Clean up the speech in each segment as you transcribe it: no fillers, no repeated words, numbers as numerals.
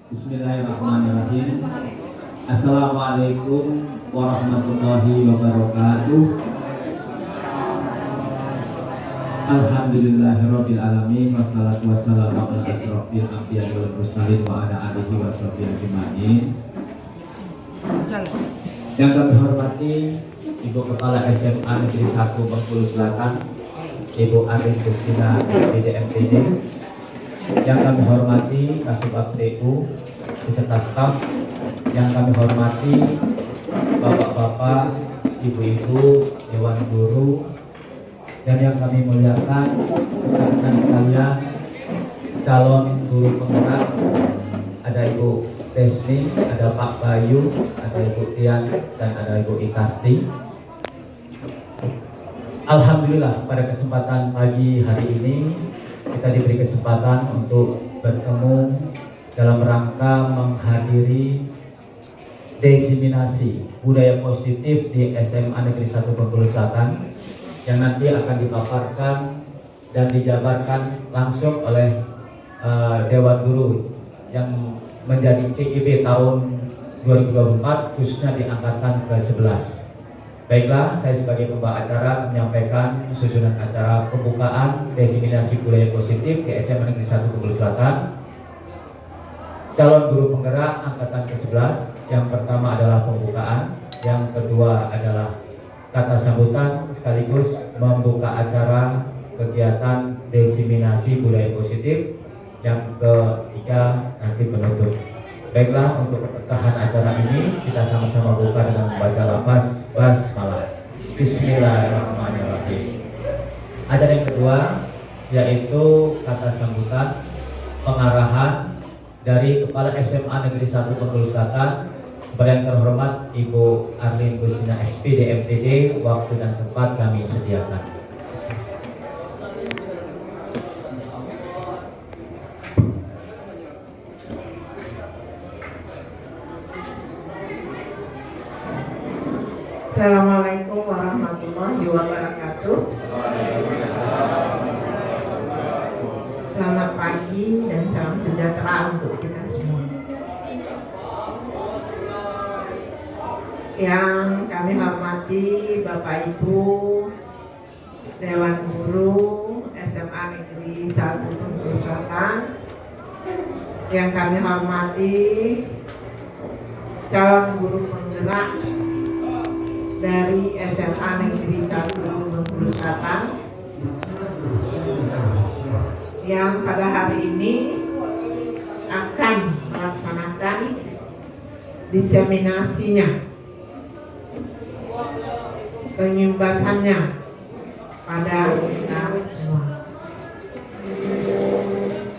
Bismillahirrahmanirrahim. Assalamualaikum warahmatullahi wabarakatuh. Alhamdulillahirabbil alamin wassalatu wassalamu ala asyrofil anbiya'i wal mursalin wa ala alihi wa sahbihi ajmain. Yang kami hormati Ibu Kepala SMA Negeri 1 Bengkulu Selatan, Ibu Arin Justina DMPD. Yang kami hormati Kasubag TU beserta staf, yang kami hormati bapak-bapak, ibu-ibu, dewan guru, dan yang kami muliakan rekan-rekan sekalian, calon guru penggerak, ada Ibu Desmi, ada Pak Bayu, ada Ibu Tian, dan ada Ibu Ikasti. Alhamdulillah pada kesempatan pagi hari ini kita diberi kesempatan untuk bertemu dalam rangka menghadiri diseminasi budaya positif di SMA Negeri 1 Bengkulu Selatan yang nanti akan dipaparkan dan dijabarkan langsung oleh Dewan Guru yang menjadi CGB tahun 2024 khususnya di angkatan ke-11. Baiklah, saya sebagai pembawa acara menyampaikan susunan acara pembukaan diseminasi budaya positif di SMA Negeri 1 Bengkulu Selatan. Calon guru penggerak angkatan ke-11, yang pertama adalah pembukaan, yang kedua adalah kata sambutan sekaligus membuka acara kegiatan diseminasi budaya positif, yang ketiga nanti penutup. Baiklah, untuk pertengahan acara ini kita sama-sama buka dengan membaca lafaz basmalah. Bismillahirrahmanirrahim. Acara yang kedua yaitu kata sambutan pengarahan dari Kepala SMA Negeri 1 Bengkulu Selatan kepada yang terhormat Ibu Arin Justina SPD MPD. Waktu dan tempat kami sediakan. Assalamualaikum warahmatullahi wabarakatuh. Selamat pagi dan salam sejahtera untuk kita semua. Yang kami hormati Bapak Ibu Dewan Guru SMA Negeri 1 Bengkulu Selatan, yang kami hormati calon guru penggerak dari SMA Negeri 1 Bengkulu Selatan yang pada hari ini akan melaksanakan diseminasinya, pengimbasannya pada kita semua.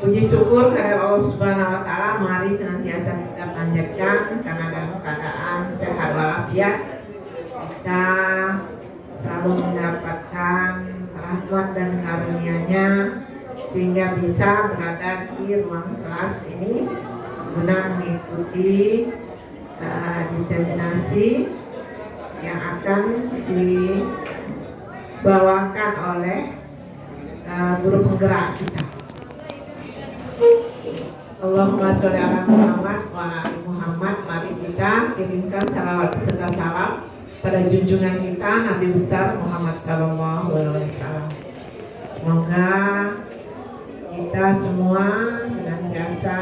Puji syukur kepada Allah Subhanahu wa Ta'ala, mari senantiasa kita panjatkan karena dalam keadaan sehat walafiat kita selalu mendapatkan rahmat dan karunia-Nya sehingga bisa berada di ruang kelas ini guna mengikuti diseminasi yang akan dibawakan oleh guru penggerak kita. Allahumma sholli ala Muhammad wa ala ali Muhammad. Mari kita kirimkan salawat beserta salam pada junjungan kita Nabi besar Muhammad sallallahu alaihi wasallam. Semoga kita semua senantiasa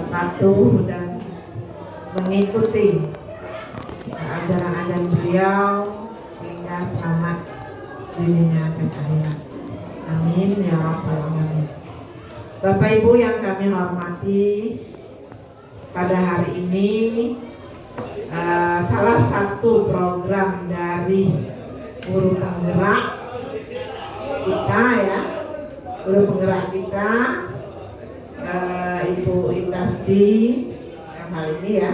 patuh dan mengikuti ajaran-ajaran beliau sehingga selamat di dunia dan akhirat. Amin ya rabbal alamin. Bapak Ibu yang kami hormati, pada hari ini salah satu program dari guru penggerak kita guru penggerak kita Ibu Ikasti yang hal ini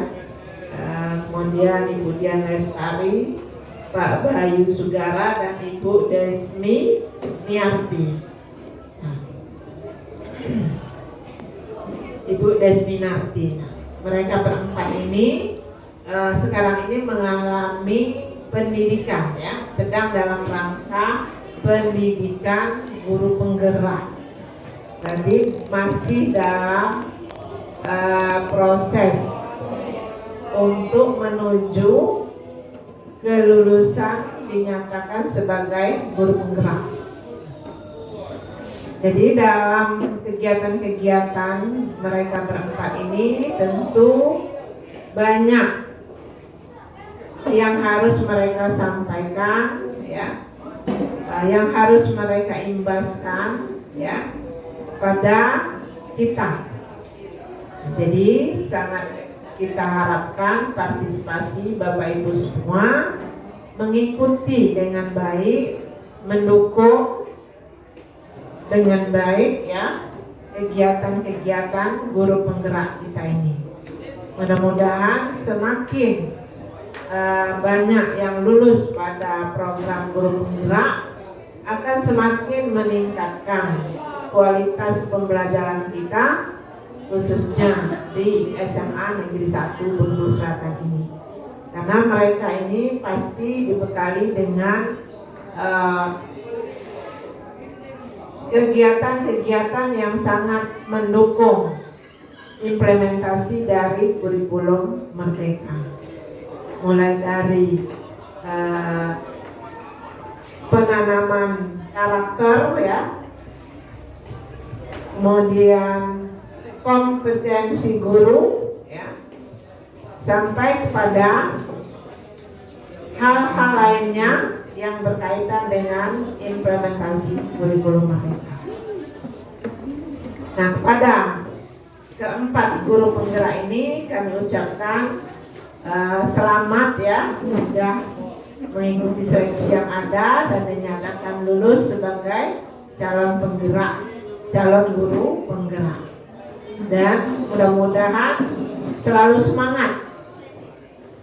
kemudian Ibu Dian Lestari, Pak Bayu Sugara, dan Ibu Desmi Niarti. Ibu Desmi Niarti. Mereka berempat ini sekarang ini mengalami pendidikan, sedang dalam rangka pendidikan guru penggerak. Jadi masih dalam proses untuk menuju kelulusan dinyatakan sebagai guru penggerak. Jadi dalam kegiatan-kegiatan mereka berempat ini tentu banyak yang harus mereka sampaikan, ya, yang harus mereka imbaskan, ya, pada kita. Jadi sangat kita harapkan partisipasi Bapak Ibu semua mengikuti dengan baik, mendukung dengan baik, ya, kegiatan-kegiatan guru penggerak kita ini. Mudah-mudahan semakin banyak yang lulus pada program guru penggerak akan semakin meningkatkan kualitas pembelajaran kita, khususnya di SMA Negeri 1 Bengkulu Selatan ini. Karena mereka ini pasti dibekali dengan kegiatan-kegiatan yang sangat mendukung implementasi dari kurikulum Merdeka, mulai dari penanaman karakter, ya, kemudian kompetensi guru, ya, sampai kepada hal-hal lainnya yang berkaitan dengan implementasi kurikulum Merdeka. Nah, pada keempat guru penggerak ini kami ucapkan selamat, ya, sudah mengikuti seleksi yang ada dan dinyatakan lulus sebagai calon penggerak, calon guru penggerak. Dan mudah-mudahan selalu semangat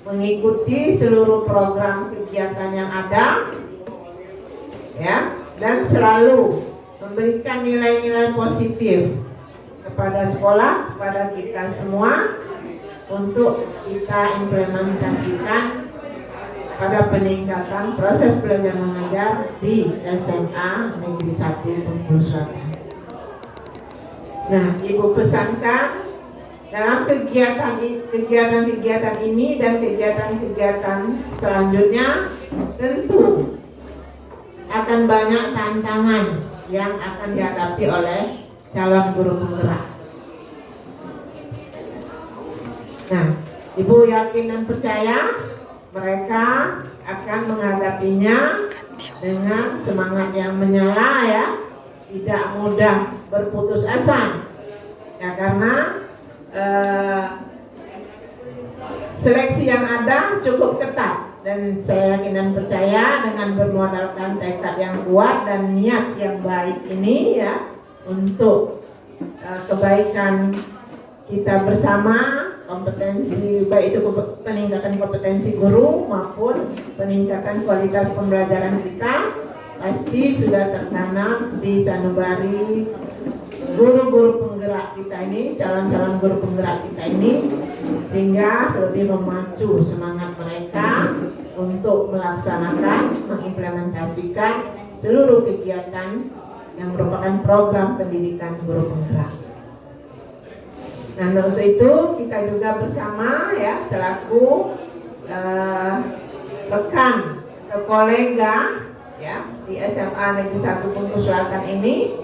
mengikuti seluruh program kegiatan yang ada, ya, dan selalu memberikan nilai-nilai positif kepada sekolah, kepada kita semua, untuk kita implementasikan pada peningkatan proses belajar mengajar di SMA Negeri 1 Bengkulu Selatan. Nah, Ibu pesankan dalam kegiatan-kegiatan ini dan kegiatan-kegiatan selanjutnya tentu akan banyak tantangan yang akan dihadapi oleh calon guru penggerak. Nah, Ibu yakin dan percaya mereka akan menghadapinya dengan semangat yang menyala, ya, tidak mudah berputus asa, ya, karena seleksi yang ada cukup ketat, dan saya yakin dan percaya dengan bermodalkan tekad yang kuat dan niat yang baik ini, ya, untuk kebaikan kita bersama, kompetensi baik itu peningkatan kompetensi guru maupun peningkatan kualitas pembelajaran kita, pasti sudah tertanam di sanubari guru-guru penggerak kita ini, calon-calon guru penggerak kita ini, sehingga lebih memacu semangat mereka untuk melaksanakan, mengimplementasikan seluruh kegiatan yang merupakan program pendidikan guru penggerak. Nah, untuk itu kita juga bersama, ya, selaku rekan atau kolega, ya, di SMA Negeri 1 Bengkulu Selatan ini,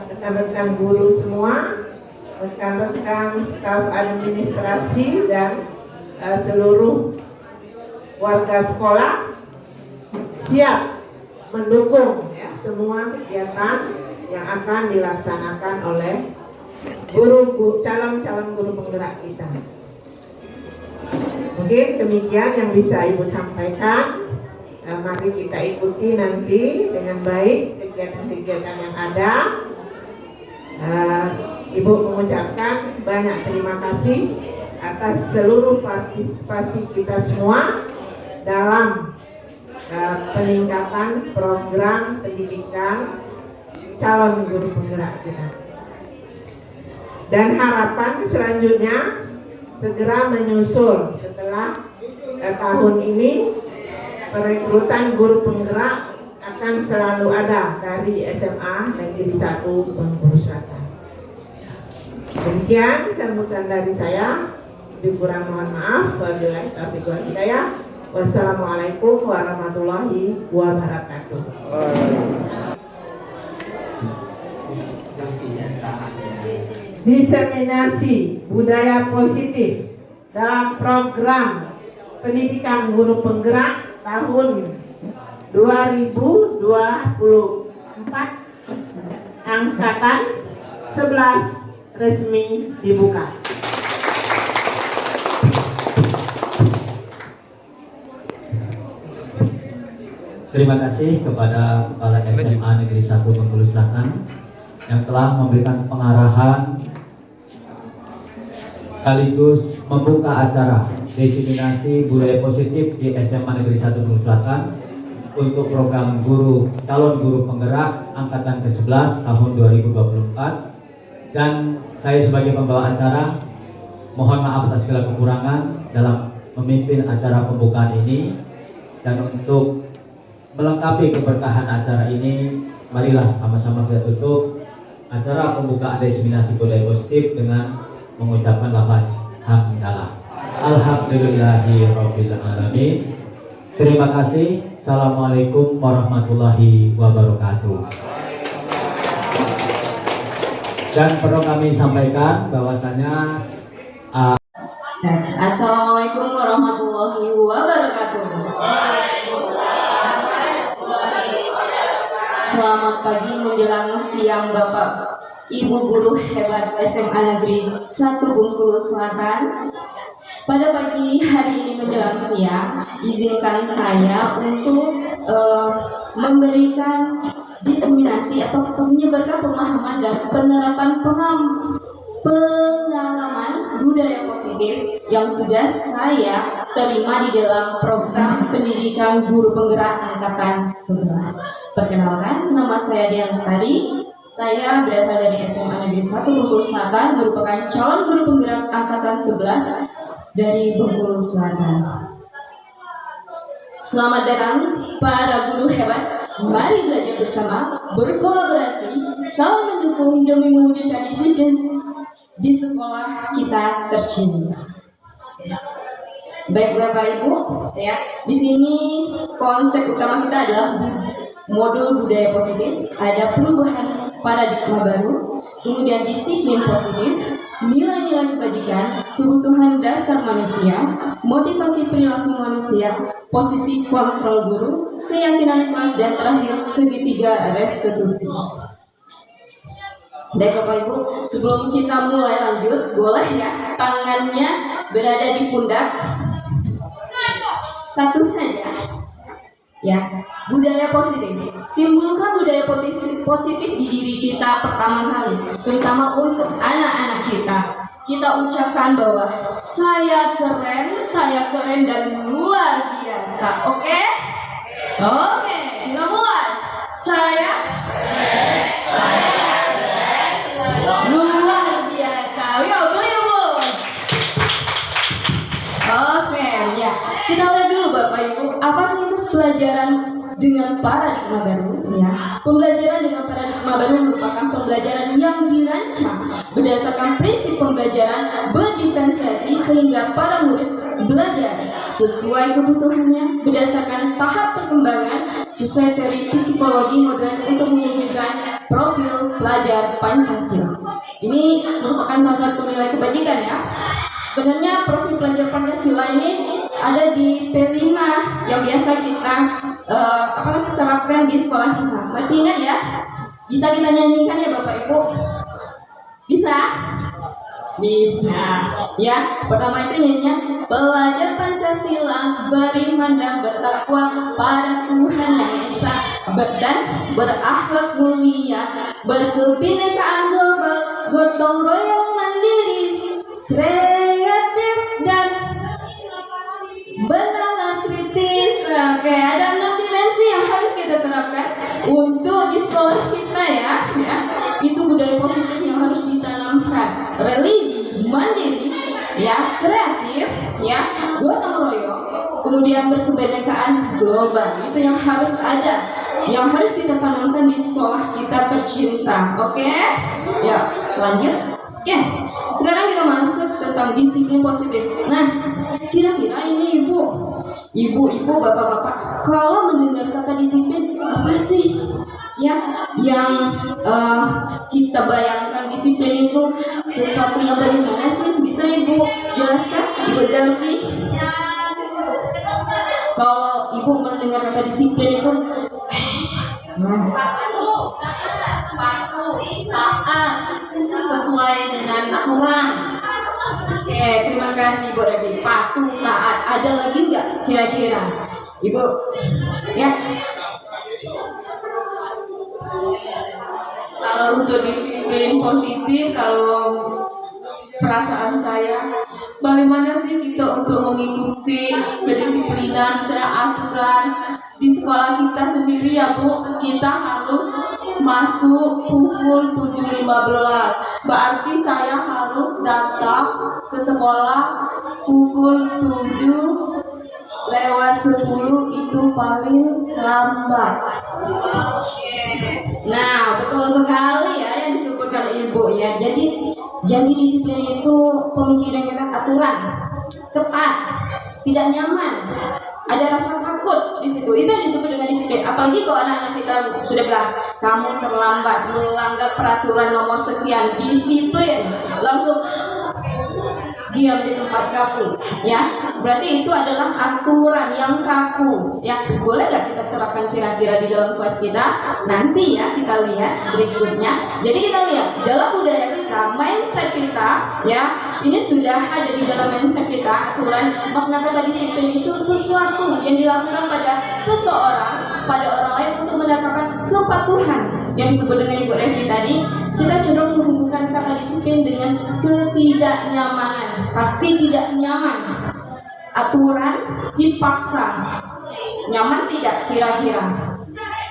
rekan-rekan guru semua, rekan-rekan staf administrasi dan seluruh warga sekolah siap mendukung, ya, semua kegiatan yang akan dilaksanakan oleh calon-calon guru penggerak kita. Mungkin demikian yang bisa Ibu sampaikan. Mari kita ikuti nanti dengan baik kegiatan-kegiatan yang ada. Ibu mengucapkan banyak terima kasih atas seluruh partisipasi kita semua dalam peningkatan program pendidikan calon guru penggerak kita. Dan harapan selanjutnya segera menyusul setelah tahun ini, perekrutan guru penggerak akan selalu ada dari SMA Negeri 1 Bengkulu Selatan. Demikian sambutan dari saya. Lebih kurang mohon maaf. Wabillahi taufiq wal hidayah. Wassalamualaikum warahmatullahi wabarakatuh. Diseminasi budaya positif dalam program pendidikan guru penggerak tahun 2024 angkatan 11 resmi dibuka. Terima kasih kepada Kepala SMA Negeri 1 Bengkulu Selatan yang telah memberikan pengarahan sekaligus membuka acara diseminasi budaya positif di SMA Negeri 1 Bengkulu Selatan untuk program calon guru penggerak angkatan ke-11 tahun 2024. Dan saya sebagai pembawa acara mohon maaf atas segala kekurangan dalam memimpin acara pembukaan ini. Dan untuk melengkapi keberkahan acara ini, marilah sama-sama kita tutup acara pembukaan diseminasi budaya positif dengan mengucapkan lafaz hamdalah. Alhamdulillahirabbil alamin. Terima kasih. Assalamualaikum warahmatullahi wabarakatuh. Dan perlu kami sampaikan bahwasanya Assalamualaikum warahmatullahi wabarakatuh. Selamat pagi menjelang siang Bapak Ibu guru hebat SMA Negeri 1 Bengkulu Selatan. Pada pagi hari ini menjelang siang, izinkan saya untuk memberikan diseminasi atau menyebarkan pemahaman dan penerapan pengalaman budaya positif yang sudah saya terima di dalam program pendidikan guru penggerak angkatan 11. Perkenalkan, nama saya Dian Lestari. Saya berasal dari SMA Negeri 1 Bengkulu Selatan, merupakan calon guru penggerak angkatan 11 dari Bengkulu Selatan. Selamat datang para guru hebat. Mari belajar bersama, berkolaborasi, saling mendukung demi mewujudkan disiplin di sekolah kita tercinta. Baik Bapak Ibu, ya. Di sini konsep utama kita adalah modul budaya positif, ada perubahan paradigma baru, kemudian disiplin positif, nilai-nilai kebajikan, kebutuhan dasar manusia, motivasi perilaku manusia, posisi kontrol guru, keyakinan kelas, dan terakhir segitiga restitusi. Baik Bapak Ibu, sebelum kita mulai lanjut, boleh ya tangannya berada di pundak, satu saja. Ya, budaya positif. Timbulkan budaya positif di diri kita pertama kali, terutama untuk anak-anak kita. Kita ucapkan bahwa saya keren dan luar biasa. Oke? Oke, kita mulai. Saya keren, luar biasa. Yo, beliau bos. Oke, ya. Kita lihat dulu Bapak Ibu, apa sih itu pelajaran dengan paradigma baru? Ya, pembelajaran dengan paradigma baru merupakan pembelajaran yang dirancang berdasarkan prinsip pembelajaran berdiferensiasi sehingga para murid belajar sesuai kebutuhannya berdasarkan tahap perkembangan sesuai teori psikologi modern untuk mewujudkan profil pelajar Pancasila. Ini merupakan salah satu nilai kebajikan ya. Sebenarnya profil pelajar Pancasila ini ada di P5 yang biasa kita terapkan di sekolah kita. Masih ingat ya? Bisa kita nyanyikan ya Bapak Ibu? Bisa? Bisa. Ya, pertama itu nyanyinya belajar Pancasila, beriman dan bertakwa pada Tuhan Yang Esa, dan berakhlak mulia, berkebinekaan global, gotong royong mandiri, kreatif dan benar kritis. Oke, ada 6 dimensi yang harus kita terapkan untuk di sekolah kita ya. Itu budaya positif yang harus ditanamkan. Religi, mandiri, ya, kreatif, ya, gotong royong, kemudian berkebinekaan global. Itu yang harus ada, yang harus kita tanamkan di sekolah kita tercinta. Oke? Ya, lanjut. Oke, sekarang kita masuk tentang disiplin positif. Nah, kira-kira ini ibu, bapak-bapak, kalau mendengar kata disiplin, apa sih yang kita bayangkan disiplin itu sesuatu yang bagaimana sih? Bisa ibu jelaskan, ibu Zelvi? Kalau ibu mendengar kata disiplin itu, taat sesuai dengan aturan. Oke, terima kasih Ibu Revi. Patuh, taat. Ada lagi nggak kira-kira? Ibu, ya. Kalau untuk disiplin positif, kalau perasaan saya, bagaimana sih kita untuk mengikuti kedisiplinan secara aturan di sekolah kita sendiri ya Bu? Kita harus masuk pukul 7.15. Berarti saya harus datang ke sekolah pukul 7:10 itu paling lambat. Nah, betul sekali ya yang disebutkan Ibu ya. Jadi disiplin itu pemikiran kita aturan, ketat, tidak nyaman, ada rasa takut di situ. Itu yang disebut dengan disiplin. Apalagi kalau anak-anak kita sudah bilang kamu terlambat, melanggar peraturan nomor sekian, disiplin, langsung diam di tempat kaku, ya. Berarti itu adalah aturan yang kaku, ya. Boleh nggak kita terapkan kira-kira di dalam kelas kita? Nanti ya kita lihat berikutnya. Jadi kita lihat dalam budaya kita, mindset kita, ya, ini sudah ada di dalam mindset kita aturan. Makna kata disiplin itu sesuatu yang dilakukan pada seseorang, pada orang lain untuk mendapatkan kepatuhan. Yang disebut dengan Ibu Revi tadi, kita cenderung menghubungkan kata disiplin dengan ketidaknyamanan. Pasti tidak nyaman. Aturan dipaksa. Nyaman tidak kira-kira?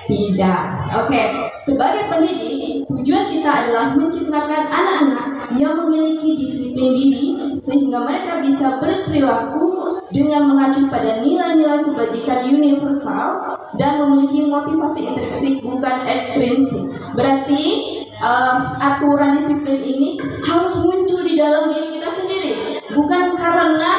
Tidak. Oke, sebagai pendidik, tujuan kita adalah menciptakan anak-anak yang memiliki disiplin diri sehingga mereka bisa berperilaku dengan mengacu pada nilai-nilai kebajikan universal dan memiliki motivasi intrinsik bukan ekstrinsik. Berarti aturan disiplin ini harus muncul di dalam diri kita sendiri, bukan karena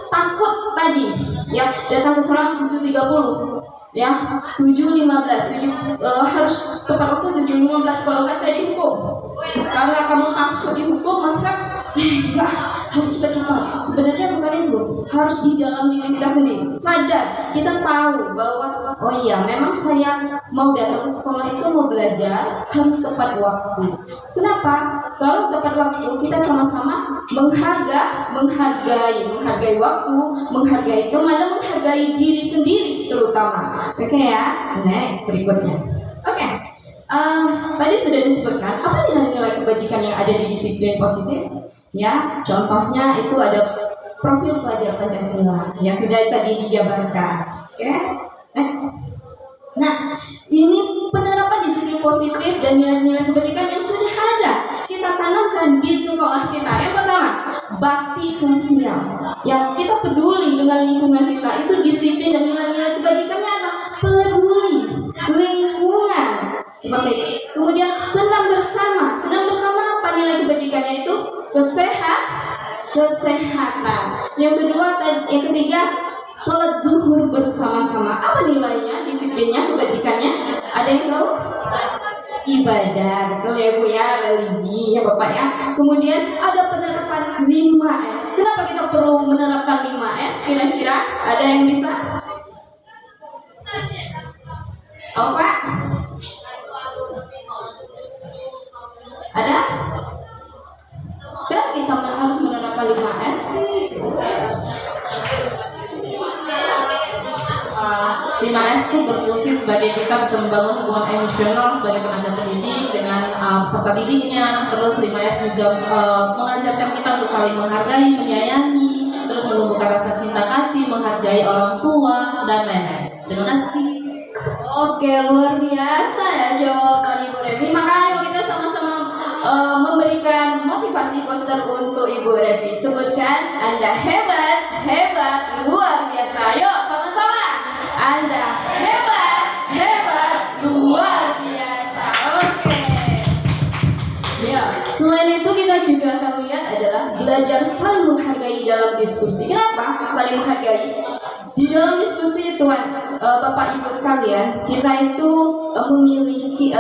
takut tadi, ya, datang ke sekolah 7.30. Ya, 7.15 harus tepat waktu 7.15. Kalau nggak saya dihukum. Karena kamu takut dihukum, maka enggak, harus cepat-cepat. Sebenarnya bukan itu, harus di dalam diri kita sendiri. Sadar, kita tahu bahwa oh iya, memang saya mau datang ke sekolah itu mau belajar harus tepat waktu. Kenapa? Kalau tepat waktu, kita sama-sama menghargai waktu, menghargai teman, dan menghargai diri sendiri terutama. Oke ya, next berikutnya. Oke, tadi sudah disebutkan apa nilai-nilai kebajikan yang ada di disiplin positif. Ya, contohnya itu ada profil pelajar Pancasila yang sudah tadi dijabarkan. Oke, next. Nah, ini penerapan disiplin positif dan nilai-nilai kebajikan yang sudah ada kita tanamkan di sekolah kita. Yang pertama, bakti sosial. Yang kita peduli dengan lingkungan kita, itu disiplin dan nilai-nilai kebajikannya adalah peduli lingkungan. Seperti itu. Kemudian senam bersama. Senam bersama apa nilai kebajikannya itu? Kesehatan. Yang ketiga, sholat zuhur bersama-sama. Apa nilainya, disiplinnya, kebajikannya? Ada yang tahu? Ibadah, betul ya Bu ya, religi ya Bapak ya. Kemudian ada penerapan 5S. Kenapa kita perlu menerapkan 5S? Kira-kira ada yang bisa? Oh Pak? Ada? Kenapa kita harus menerapkan 5S? 5S itu berfungsi sebagai kita bisa membangun hubungan emosional sebagai tenaga pendidik dengan peserta didiknya. Terus 5S juga mengajarkan kita untuk saling menghargai, menyayangi, terus menumbuhkan rasa cinta kasih, menghargai orang tua, dan lain-lain. Terima kasih. Oke, luar biasa ya jawaban Ibu Revi. Makanya kita sama-sama memberikan motivasi poster untuk Ibu Revi. Sebutkan, Anda hebat, hebat, luar biasa. Yuk sama-sama. Anda hebat, hebat, luar biasa. Oke. Ya, selain itu kita juga akan belajar saling menghargai dalam diskusi. Kenapa saling menghargai? Di dalam diskusi Bapak Ibu sekalian, kita itu memiliki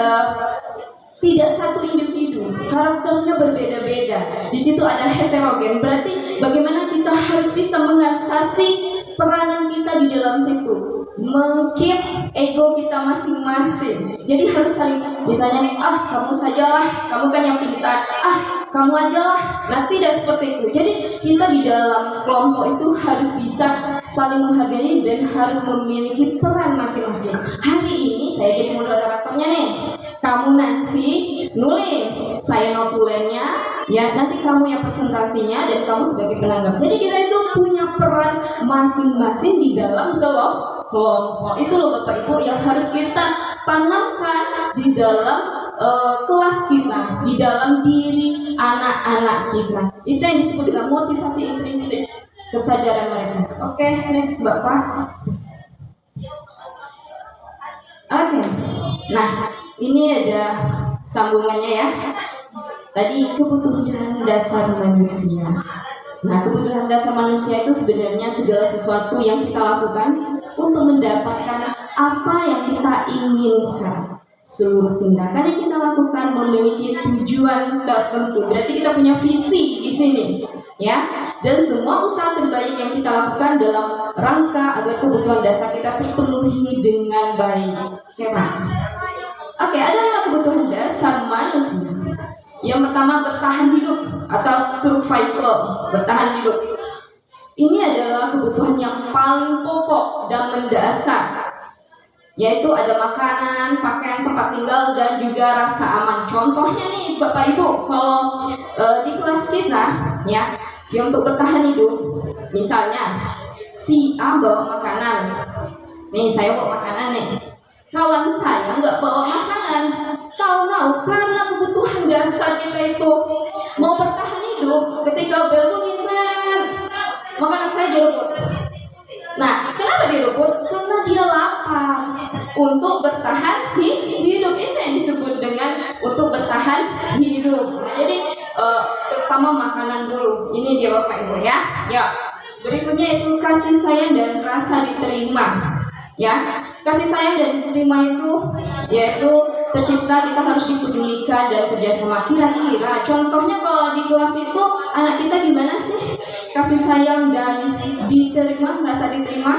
tidak satu individu, karakternya berbeda-beda. Di situ ada heterogen, berarti bagaimana kita harus bisa mengatasi peranan kita di dalam situ, mengkeep ego kita masing-masing. Jadi harus saling, misalnya, kamu sajalah, kamu kan yang pintar, kamu ajalah. Nah, tidak seperti itu. Jadi kita di dalam kelompok itu harus bisa saling menghargai dan harus memiliki peran masing-masing. Hari ini saya jadi moderatornya nih. Kamu nanti nulis, saya notulennya, ya nanti kamu yang presentasinya dan kamu sebagai penanggap. Jadi kita itu punya peran masing-masing di dalam kelompok. Itu loh Bapak Ibu yang harus kita tanamkan di dalam kelas kita, di dalam diri anak-anak kita. Itu yang disebut dengan motivasi intrinsik, kesadaran mereka. Oke, next Bapak. Oke. Nah, ini ada sambungannya ya. Tadi kebutuhan dasar manusia. Nah, kebutuhan dasar manusia itu sebenarnya segala sesuatu yang kita lakukan untuk mendapatkan apa yang kita inginkan. Seluruh tindakan yang kita lakukan memiliki tujuan tertentu. Berarti kita punya visi di sini, ya. Dan semua usaha terbaik yang kita lakukan dalam rangka agar kebutuhan dasar kita terpenuhi dengan baik. Oke, Pak. Oke, ada 5 kebutuhan dasar manusia. Yang pertama, bertahan hidup atau survival, bertahan hidup. Ini adalah kebutuhan yang paling pokok dan mendasar, yaitu ada makanan, pakaian, tempat tinggal, dan juga rasa aman. Contohnya nih Bapak Ibu, kalau di kelas kita ya, yang untuk bertahan hidup, misalnya si A bawa makanan, nih saya bawa makanan nih, kawan saya nggak bawa makanan, tahu-tahu karena kebutuhan dasar kita itu mau bertahan hidup, ketika bel bunyi, makanan saya direbut. Nah, kenapa direbut? Karena dia lapar. Untuk bertahan hidup, itu yang disebut dengan untuk bertahan hidup. Nah, jadi terutama makanan dulu. Ini dia Bapak Ibu ya. Ya. Berikutnya itu kasih sayang dan rasa diterima. Ya, kasih sayang dan diterima itu yaitu tercipta kita harus dipedulikan dan kerjasama. Kira-kira contohnya kalau di kelas itu anak kita gimana sih kasih sayang dan diterima, rasa diterima?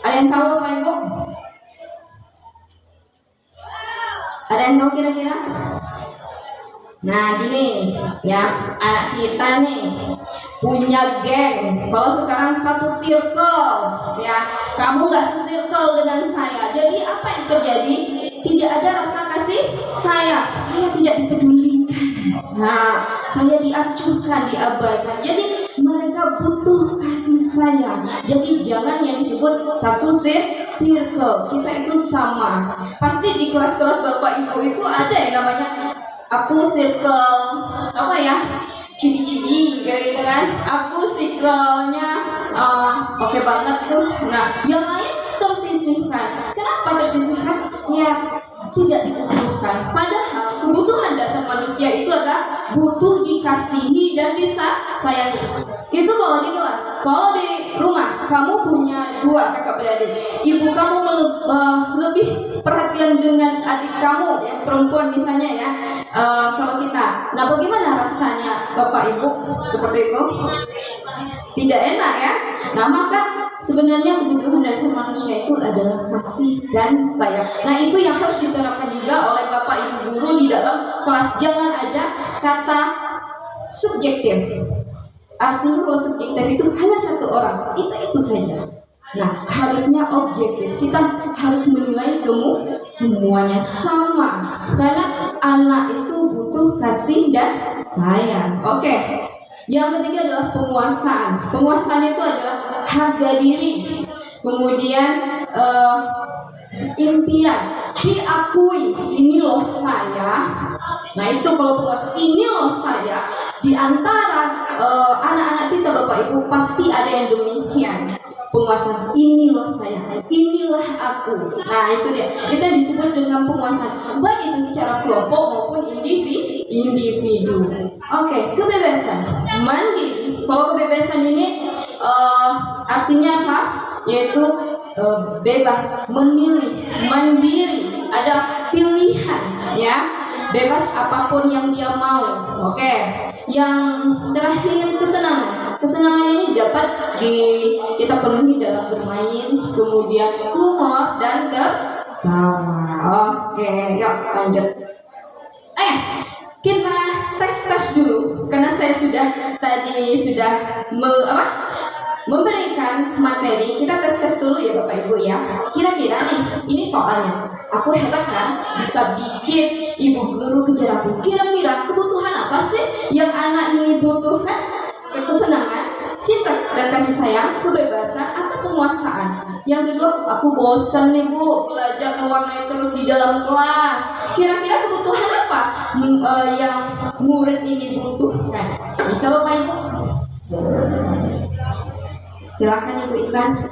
Ada yang tahu Bapak Ibu? Ada yang tahu kira-kira? Nah gini ya, anak kita nih punya geng. Kalau sekarang satu circle ya, kamu gak se-circle dengan saya, jadi apa yang terjadi? Tidak ada rasa kasih sayang, saya tidak dipedulikan. Nah, saya diacuhkan, diabaikan. Jadi mereka butuh kasih sayang. Jadi jangan yang disebut satu circle. Kita itu sama. Pasti di kelas-kelas Bapak Ibu itu ada yang namanya aku circle apa ya, cibi-cibi kayak gitu kan. Aku circle-nya oke banget tuh. Nah, yang lain tersisihkan. Kenapa tersisihkan? Ya tidak dibutuhkan. Padahal kebutuhan dasar manusia itu adalah butuh dikasihi dan disayangi. Itu kalau di kelas. Kalau di rumah, kamu punya 2 kakak beradik. Ibu kamu lebih perhatian dengan adik kamu yang perempuan misalnya ya. Kalau kita, nah bagaimana rasanya Bapak Ibu seperti itu? Tidak enak ya. Nah maka sebenarnya kebutuhan dasar manusia itu adalah kasih dan sayang. Nah itu yang harus diterapkan juga oleh Bapak Ibu guru di dalam kelas. Jangan ada kata subjektif. Artinya kalau subjektif itu hanya satu orang, itu saja. Nah harusnya objektif. Kita harus menilai semuanya sama. Karena anak itu butuh kasih dan sayang. Oke. Yang ketiga adalah penguasaan. Penguasaan itu adalah harga diri. Kemudian impian, diakui, ini loh saya. Nah itu kalau penguasaan, ini loh saya. Di antara anak-anak kita Bapak Ibu pasti ada yang demikian. Penguasaan, ini loh saya, inilah aku. Nah itu dia, itu disebut dengan penguasaan. Baik itu secara kelompok maupun individu. individu. Oke, kebebasan mandiri. Kalau kebebasan ini artinya apa? Yaitu bebas memilih, mandiri, ada pilihan, ya, bebas apapun yang dia mau. Oke. Yang terakhir, kesenangan. Kesenangan ini dapat kita penuhi dalam bermain, kemudian humor dan tertawa. Oke, yuk lanjut. Kita tes dulu karena saya sudah memberikan materi. Kita tes dulu ya Bapak Ibu ya. Kira-kira nih, ini soalnya aku hebat kan, bisa bikin ibu guru kejar aku. Kira-kira kebutuhan apa sih yang anak ini butuhkan? Kesenangan, cinta dan kasih sayang, kebebasan, atau penguasaan? Yang kedua, aku bosan nih Bu, belajar mewarnai terus di dalam kelas. Kira-kira kebutuhan apa yang murid ini butuhkan? Bisa Bapak Ibu? Silakan Ibu Ikhlas.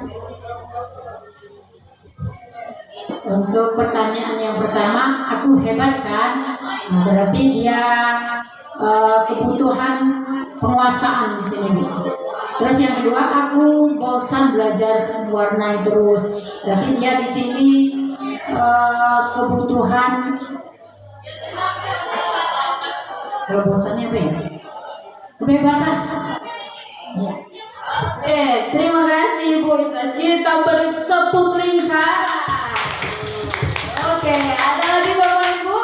Untuk pertanyaan yang pertama, aku hebat kan? Nah, berarti dia kebutuhan penguasaan di sini. Terus yang kedua, aku bosan belajar mewarnai terus. Berarti dia di sini kebutuhan, kalau bosannya apa ya? Kebebasan. Ya. Terima kasih Ibu Ikhlas. Kita beri tepuk lingkaran. Oke, ada lagi Bapak Ibu?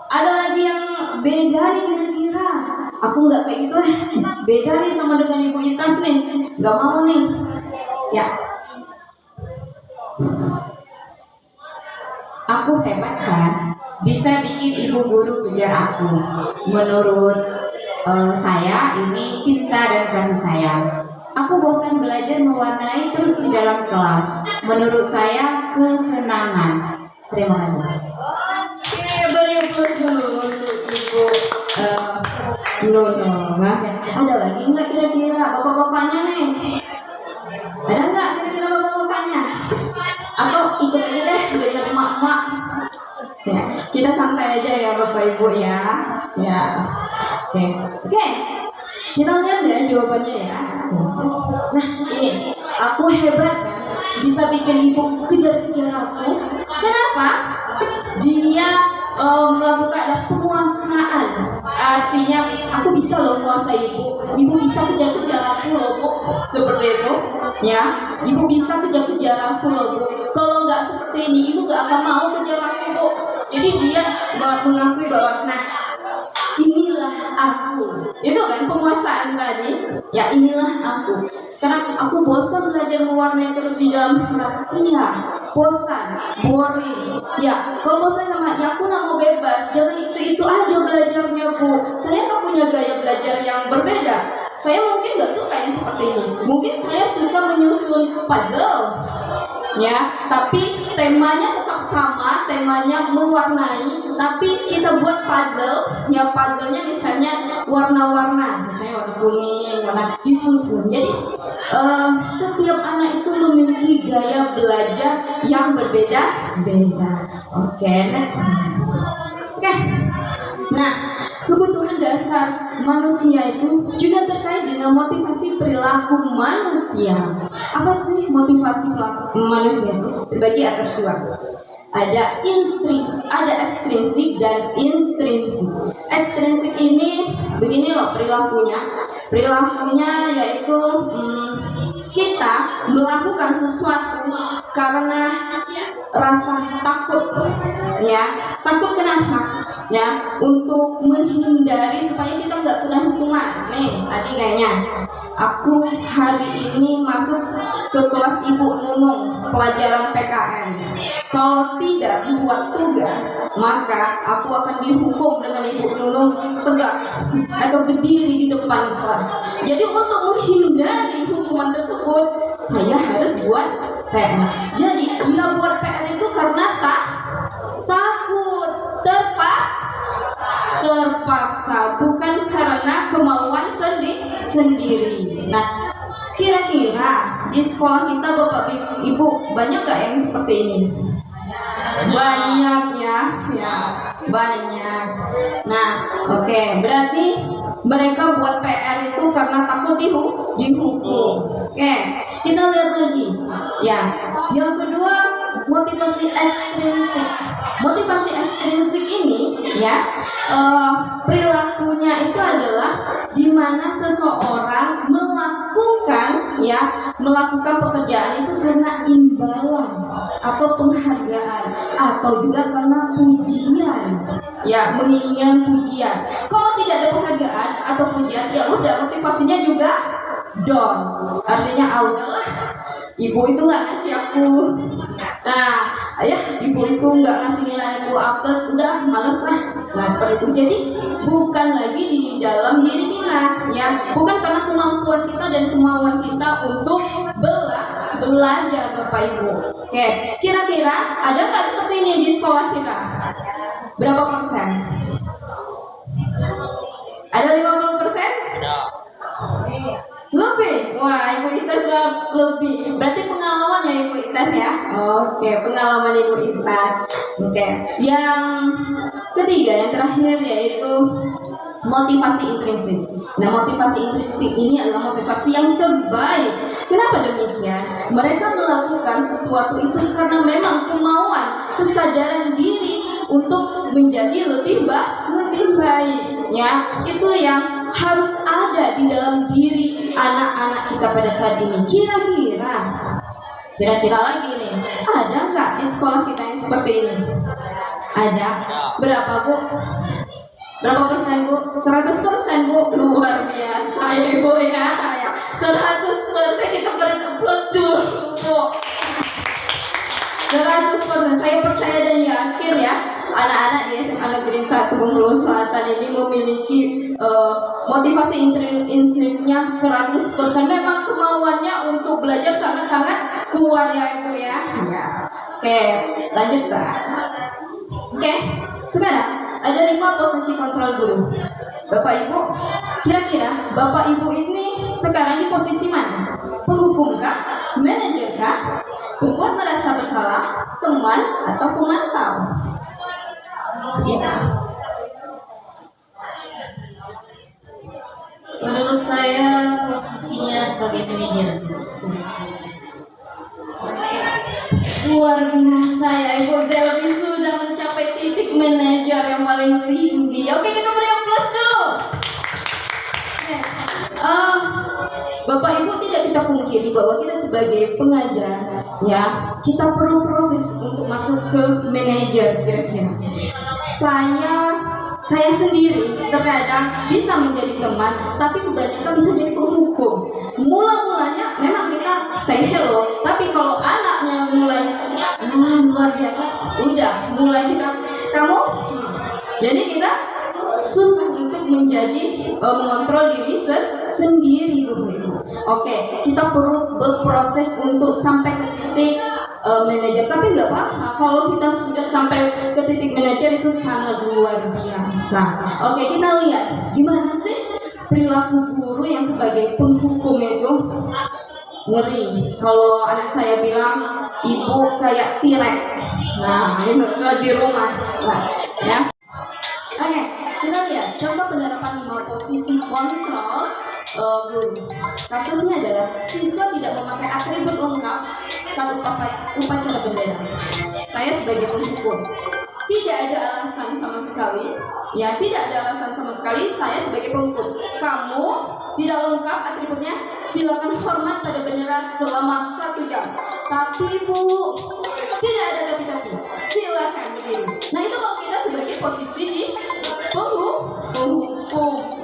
Ada lagi yang beda nih kira-kira? Aku nggak kayak gitu, beda nih sama dengan Ibu Ikhlas nih. Nggak mau nih. Ya. Aku hebat kan? Bisa bikin ibu guru kejar aku. Menurut saya ini cinta dan kasih sayang. Aku bosan belajar mewarnai terus di dalam kelas. Menurut saya kesenangan. Terima kasih. Oke, beri plus dulu untuk Ibu Ada lagi nggak kira-kira bapak-bapaknya nih? Ada nggak kira-kira bapak-bapaknya? Atau ikut aja deh belajar emak-emak. Ya, kita santai aja ya Bapak Ibu ya. Ya. Oke. Kita lihat ya jawabannya ya. Nah, ini aku hebat kan, bisa bikin ibu kejar-kejar aku. Kenapa? Dia melakukan penguasaan. Artinya aku bisa loh menguasai ibu. Ibu bisa kejar-kejar aku loh Bu. Seperti itu. Ya, ibu bisa kejar-kejar aku loh Bu. Kalau nggak seperti ini, ibu nggak akan mau kejar aku Bu. Jadi dia mengakui bahwa inilah aku. Itu kan penguasaan tadi. Ya, inilah aku. Sekarang aku bosan belajar mewarnai terus di dalam kelas. Iya, bosan, boring. Ya, kalau bosan sama ya aku nggak mau bebas. Jangan itu aja belajarnya Bu. Saya nggak punya gaya belajar yang berbeda. Saya mungkin nggak suka yang seperti ini. Mungkin saya suka menyusun puzzle. Ya, tapi temanya tetap sama, temanya mewarnai, tapi kita buat puzzle, ya puzzlenya misalnya warna-warna, misalnya warna kuning, warna disusun. Jadi setiap anak itu memiliki gaya belajar yang berbeda-beda. Oke, next. Oke. Nah, kebutuhan dasar manusia itu juga terkait dengan motivasi perilaku manusia. Apa sih motivasi perilaku manusia itu? Terbagi atas dua. Ada ekstrinsik dan intrinsik. Ekstrinsik ini begini loh perilakunya. Perilakunya yaitu kita melakukan sesuatu karena rasa takut. Ya, takut kenapa? Ya, untuk menghindari supaya kita nggak kena hukuman. Nih, tadi kayaknya aku hari ini masuk ke kelas Ibu Nunung pelajaran PKN. Kalau tidak membuat tugas, maka aku akan dihukum dengan Ibu Nunung tegak atau berdiri di depan kelas. Jadi untuk menghindari hukuman tersebut, saya harus buat PR. Jadi dia buat PR itu karena takut, terpaksa, bukan karena kemauan sendiri. Nah, kira-kira di sekolah kita Bapak Ibu banyak gak yang seperti ini? Banyak ya, banyak. Nah, oke, berarti mereka buat PR itu karena takut dihukum. Oke, kita lihat lagi. Ya, yang kedua motivasi ekstrinsik. Motivasi ekstrinsik ini ya perilakunya itu adalah di mana seseorang melakukan pekerjaan itu karena imbalan atau penghargaan atau juga karena pujian, ya menginginkan pujian. Kalau tidak ada penghargaan atau pujian, ya udah motivasinya juga down. Artinya udahlah, ibu itu nggak ngasih aku, nah ya ibu itu nggak ngasih nilai aku A+, udah males lah. Nah seperti itu. Jadi bukan lagi di dalam diri kita, ya bukan karena kemampuan kita dan kemauan kita untuk belajar Bapak Ibu. Oke, kira-kira ada nggak seperti ini di sekolah kita? Berapa persen? Ada 50%? Lebih. Wah, Ibu Itas lebih. Berarti pengalaman ya Ibu Itas ya. Oke, pengalaman Ibu Itas. Oke. Yang ketiga, yang terakhir yaitu motivasi intrinsik. Nah, motivasi intrinsik ini adalah motivasi yang terbaik. Kenapa demikian? Mereka melakukan sesuatu itu karena memang kemauan, kesadaran diri untuk menjadi lebih baik, ya. Itu yang harus ada di dalam diri anak-anak kita pada saat ini. Kira-kira lagi nih, ada nggak di sekolah kita yang seperti ini? Ada. Berapa Bu? Berapa persen Bu? 100% Bu. Luar biasa ya Ibu ya. 100% kita beri plus dulu Bu. 100%. Saya percaya dan yakin ya, anak-anak di SMA Negeri 1 Bengkulu Selatan ini memiliki motivasi intrinsiknya 100%. Memang kemauannya untuk belajar sangat-sangat kuat ya Ibu ya. Ya. Oke, lanjut Pak. Oke, sekarang ada 5 posisi kontrol guru. Bapak Ibu, kira-kira Bapak Ibu ini sekarang di posisi mana? Penghukum kah? Manajer kah? Pembuat merasa bersalah? Teman atau pemantau? Gitu. Menurut saya posisinya sebagai manajer. Luar biasa ya Ibu Zelvi sudah mencapai titik manajer yang paling tinggi. Oke, kita beri aplaus dulu. Bapak Ibu, tidak kita pungkiri bahwa kita sebagai pengajar, ya kita perlu proses untuk masuk ke manajer. Kira-kira saya sendiri terkadang bisa menjadi teman, tapi kebanyakan bisa jadi penghukum. Mula-mulanya memang kita say hello, tapi kalau anaknya mulai luar biasa, udah mulai kita kamu, jadi kita susah untuk menjadi mengontrol diri sendiri Bapak Ibu. Oke, kita perlu berproses untuk sampai ke titik manajer, tapi nggak apa-apa kalau kita sudah sampai ke titik manajer, itu sangat luar biasa. Oke, kita lihat gimana sih perilaku guru yang sebagai penghukum itu. Ngeri. Kalau anak saya bilang ibu kayak tirek. Nah, itu di rumah. Nah, ya. Oke, kita lihat contoh penerapan 5 posisi kontrol guru. Kasusnya adalah siswa tidak memakai atribut lengkap saat upacara bendera. Saya sebagai penghukum, tidak ada alasan sama sekali, ya tidak ada alasan sama sekali. Saya sebagai penghukum, kamu tidak lengkap atributnya, silakan hormat pada bendera selama 1 jam. Tapi Bu, tidak ada tapi, silakan berdiri. Nah itu kalau kita sebagai posisi di penghukum.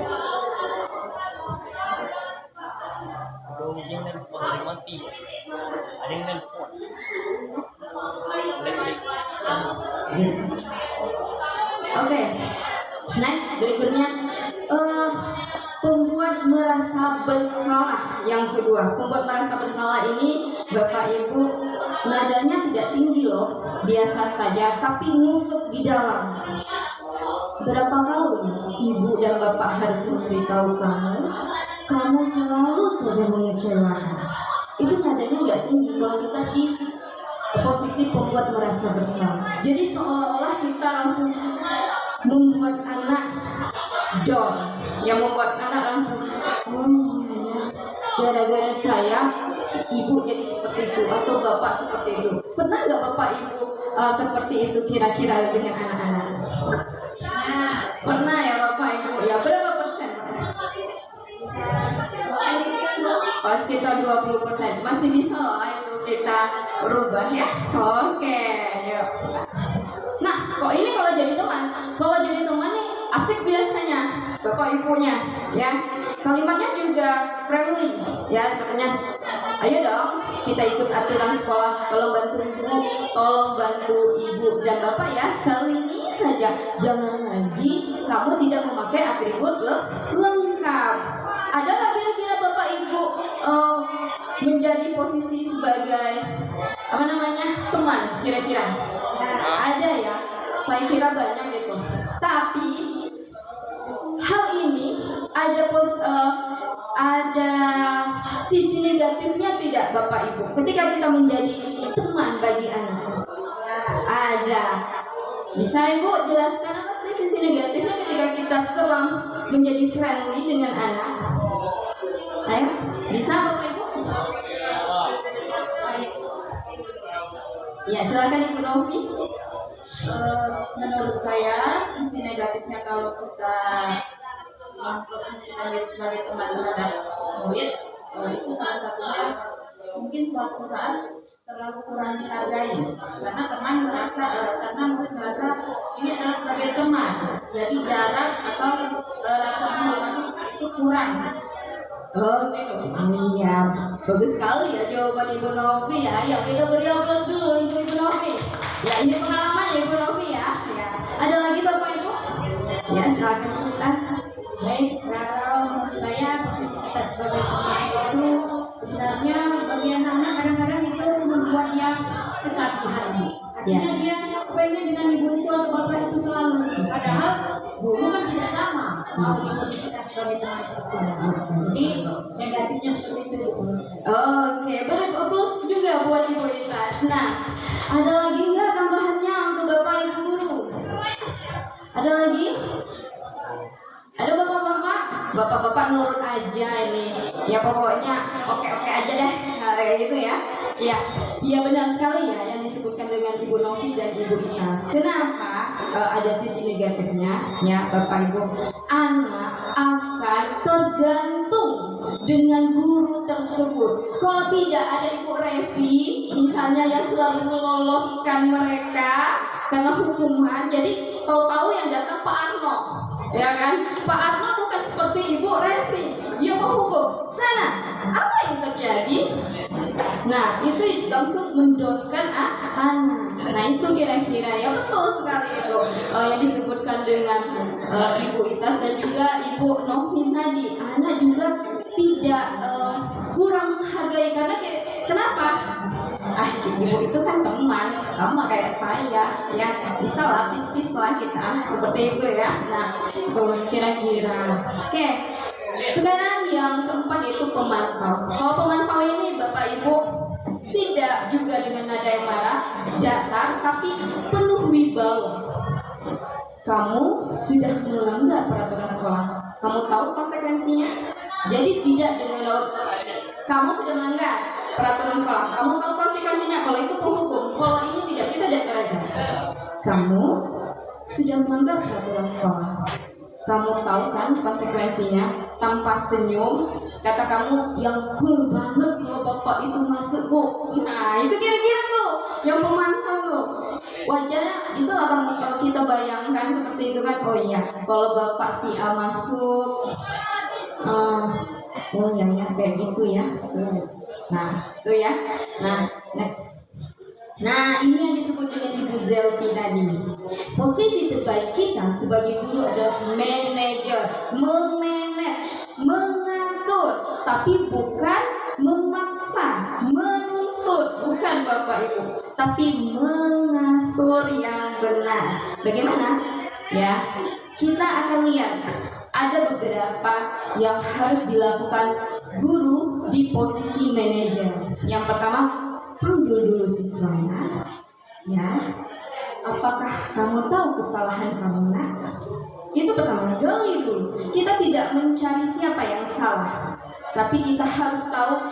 Oke, next berikutnya pembuat merasa bersalah. Yang kedua, pembuat merasa bersalah ini Bapak Ibu nadanya tidak tinggi loh, biasa saja, tapi nusuk di dalam. Berapa kali ibu dan bapak harus memberitahu kamu selalu saja mengecewakan. Itu nadanya nggak tinggi. Kalau kita posisi pembuat merasa bersalah. Jadi seolah-olah kita langsung membuat anak down, yang membuat anak langsung, oh iya, gara-gara saya ibu jadi seperti itu atau bapak seperti itu. Pernah nggak bapak ibu seperti itu kira-kira dengan anak-anak? Pernah ya bapak ibu? Ya berapa persen? Oh, sekitar 20%. Masih bisa loh itu kita rubah ya. Oke, yuk. Nah, kok ini kalau jadi teman? Kalau jadi teman nih asik biasanya bapak ibunya, ya. Kalimatnya juga friendly, ya. Katanya, ayo dong kita ikut aturan sekolah. Tolong bantu ibu, tolong bantu ibu dan bapak ya. Sekali ini saja, jangan lagi kamu tidak memakai atribut lengkap. Ada nggak kira-kira bapak ibu menjadi posisi sebagai teman kira-kira? Ada ya, saya kira banyak itu. Tapi hal ini ada sisi negatifnya tidak bapak ibu? Ketika kita menjadi teman bagi anak, ada. Bisa ibu jelaskan apa sih sisi negatifnya ketika kita telah menjadi friendly dengan anak? Ayo, bisa bapak ibu? Ya, silakan Ibu Novi. Menurut saya sisi negatifnya kalau kita memposisikan diri sebagai teman terhadap murid, itu salah satunya mungkin suatu saat terlalu kurang dihargai karena murid merasa ini adalah sebagai teman, jadi jarak atau rasa menghormati itu kurang. Oh, iya, bagus sekali ya jawaban Ibu Novi ya. Ayo kita beri aplaus dulu untuk Ibu Novi. Ya, ini pengalaman ya Ibu Novi ya. Ya. Ada lagi Bapak Ibu? Ya, silakan Tas. Baik, kalau menurut saya posisi kita sebagai teman itu sebenarnya bagi anak-anak kadang-kadang itu membuat dia ketagihan. Artinya dia pengen dengan ibu itu atau bapak itu selalu. Padahal dulu kan tidak sama. Mau di posisi kita sebagai teman seperti itu. Jadi negatifnya seperti itu menurut saya. Oke, beri aplaus juga buat Ibu Itas. Nah, ada lagi nggak tambahannya untuk Bapak Ibu guru? Ada lagi? Ada bapak-bapak? Bapak-bapak nurut aja ini. Ya pokoknya oke-oke aja deh. Nah, kayak gitu ya. Ya, iya benar sekali ya yang disebutkan dengan Ibu Novi dan Ibu Itas. Kenapa ada sisi negatifnya? Ya, Bapak Ibu, anak akan tergantung dengan guru tersebut. Kalau tidak ada Ibu Revi, misalnya yang selalu meloloskan mereka karena hukuman, jadi tahu-tahu yang datang Pak Arno. Ya kan, Pak Arno bukan seperti Ibu Revi, dia menghukum. Sana, apa yang terjadi? Nah, itu langsung mendorkan anak. Nah, itu kira-kira ya betul sekali itu yang disebutkan dengan Ibu Itas dan juga Ibu Novi tadi. Anak juga tidak kurang menghargai karena kenapa? Ibu itu kan teman sama kayak saya ya, bisa lah pis-pis lah kita seperti itu ya. Nah, itu kira-kira. Oke, sekarang yang keempat itu pemantau. Kalau pemantau ini Bapak Ibu tidak juga dengan nada yang marah, datar tapi penuh wibawa. Kamu sudah melanggar peraturan sekolah, kamu tahu konsekuensinya. Jadi tidak dengan kamu sudah melanggar peraturan sekolah, kamu tahu konsekuensinya. Kalau itu penghukum, kalau ini tidak, kita datar aja. Kamu sudah melanggar peraturan sekolah, kamu tahu kan konsekuensinya. Tanpa senyum, kata kamu yang cool banget kalau bapak itu masuk Bu. Nah, itu kira-kira tuh yang pemantau tuh. Wajahnya bisa lah kita bayangkan seperti itu kan. Oh iya, kalau bapak si A masuk, oh iya ya kayak gitu ya. Nah, itu ya. Nah, next. Nah, ini yang disebut dengan Ibu Zelvi tadi. Posisi terbaik kita sebagai guru adalah manajer, memanage, mengatur, tapi bukan memaksa, menuntut, bukan Bapak Ibu, tapi mengatur yang benar. Bagaimana? Ya, kita akan lihat ada beberapa yang harus dilakukan guru di posisi manajer. Yang pertama, panggil dulu siswanya, ya. Apakah kamu tahu kesalahan kamu, nak? Itu pertama, gali dulu. Kita tidak mencari siapa yang salah, tapi kita harus tahu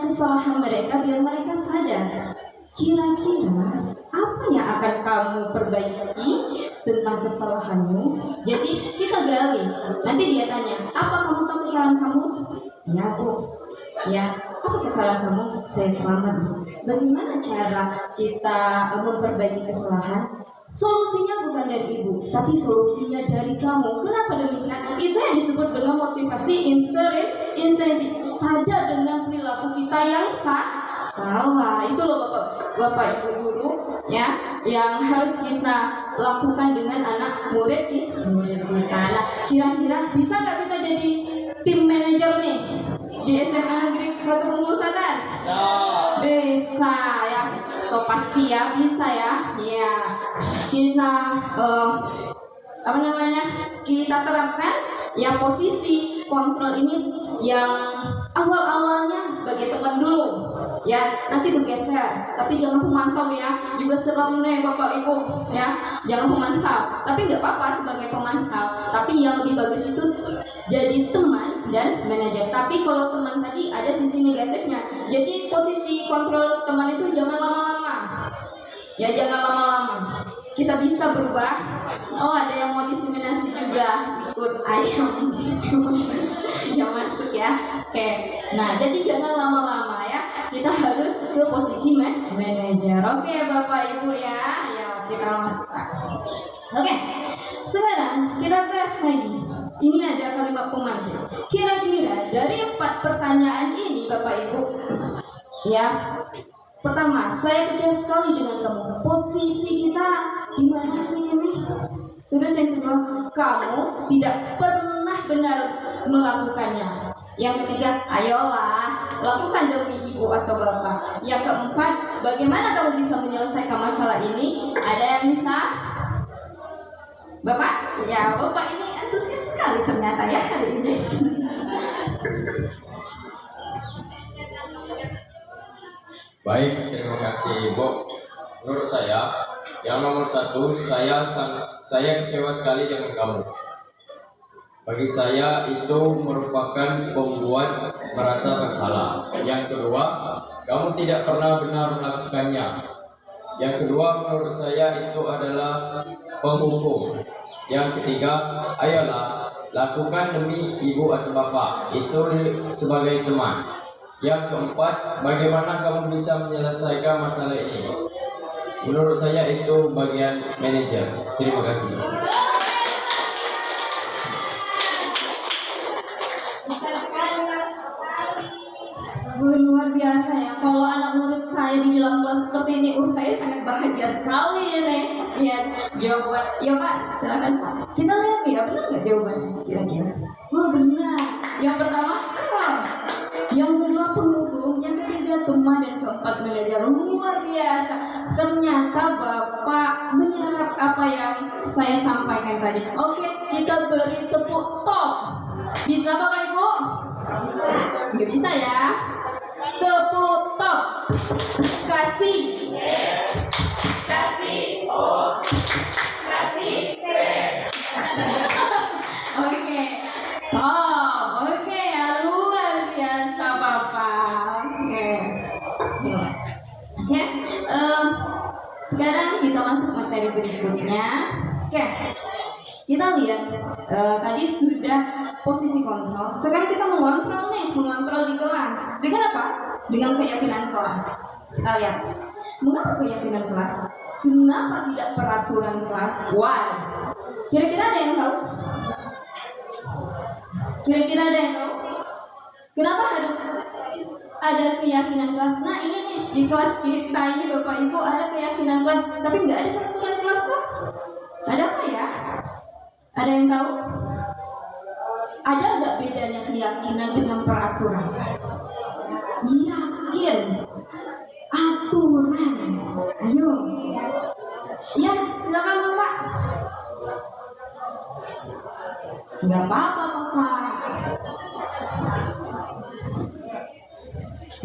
kesalahan mereka biar mereka sadar. Kira-kira apa yang akan kamu perbaiki tentang kesalahanmu? Jadi kita gali. Nanti dia tanya, apa kamu tahu kesalahan kamu? Ya bu, ya. Apa kesalahan kamu? Saya terlambat. Bagaimana cara kita memperbaiki kesalahan? Solusinya bukan dari ibu, tapi solusinya dari kamu. Kenapa demikian? Itu yang disebut dengan motivasi intrinsi. Sadar dengan perilaku kita yang salah. Itu loh bapak ibu guru, ya, yang harus kita lakukan dengan anak murid kita. Nah, kira-kira bisa nggak kita jadi tim manajer nih di SMA Negeri 1 Bengkulu Selatan? Bisa ya, so pasti ya bisa ya. Ya, kita kita terapkan ya posisi kontrol ini yang awal-awalnya sebagai teman dulu, ya, nanti bergeser, tapi jangan pemantau ya, juga serem nih bapak ibu, ya, jangan pemantau, tapi nggak apa-apa sebagai pemantau, tapi yang lebih bagus itu jadi teman dan manajer. Tapi kalau teman tadi ada sisi negatifnya, jadi posisi kontrol teman itu jangan lama-lama, ya, jangan lama-lama. Kita bisa berubah. Oh, ada yang mau diseminasi juga, ikut ayam yang masuk ya. Oke. Nah, jadi jangan lama-lama ya. Kita harus ke posisi manajer. Oke, Bapak Ibu ya. Ya, kita masuk. Oke. Sekarang kita tes lagi. Ini ada kalimat pemantik. Kira-kira dari 4 pertanyaan ini, Bapak Ibu, ya. Pertama, saya kecewa sekali dengan kamu. Posisi kita di mana sih ini? Terus yang kedua, kamu tidak pernah benar melakukannya. Yang ketiga, ayolah lakukan demi ibu atau bapak. Yang keempat, bagaimana kamu bisa menyelesaikan masalah ini? Ada yang bisa? Bapak? Ya, bapak ini antusias sekali ternyata ya hari ini. Baik, terima kasih Bu. Menurut saya, yang nomor 1, saya kecewa sekali dengan kamu. Bagi saya itu merupakan pembuat merasa bersalah. Yang kedua, kamu tidak pernah benar melakukannya. Yang kedua, menurut saya itu adalah penghukum. Yang ketiga, ayolah lakukan demi ibu atau bapak. Itu sebagai teman. Yang keempat, bagaimana kamu bisa menyelesaikan masalah ini? Menurut saya itu bagian manajer. Terima kasih. Luar biasa ya. Kalau anak murid saya di dalam kelas seperti ini, saya sangat bahagia sekali ya nih. Lihat jawaban. Ya Pak, silakan Pak. Kita lihat ya, benar nggak jawabannya kira-kira? Oh benar. Yang pertama, yang kedua penghukum, yang ketiga teman, dan keempat manajer. Luar biasa. Ternyata Bapak menyerap apa yang saya sampaikan tadi. Oke, kita beri tepuk top. Bisa Bapak Ibu? Nggak bisa ya? Tepuk top. Kasih. Oke. Top. Oke ya, luar biasa Bapak. Oke. Sekarang kita masuk materi berikutnya. Oke. Kita lihat tadi sudah posisi kontrol. Sekarang kita mengontrol di kelas. Dengan apa? Dengan keyakinan kelas. Kita lihat. Mengapa keyakinan kelas? Kenapa tidak peraturan kelas? Why? Kira-kira ada yang tahu? Kira-kira ada yang tahu? Kenapa harus ada keyakinan kelas? Nah ini nih, di kelas kita ini Bapak Ibu ada keyakinan kelas, tapi nggak ada peraturan kelas tuh. Ada apa ya? Ada yang tahu? Ada nggak bedanya keyakinan dengan peraturan? Yakin, aturan. Ayo, ya silakan Bapak. Nggak apa-apa Bapak.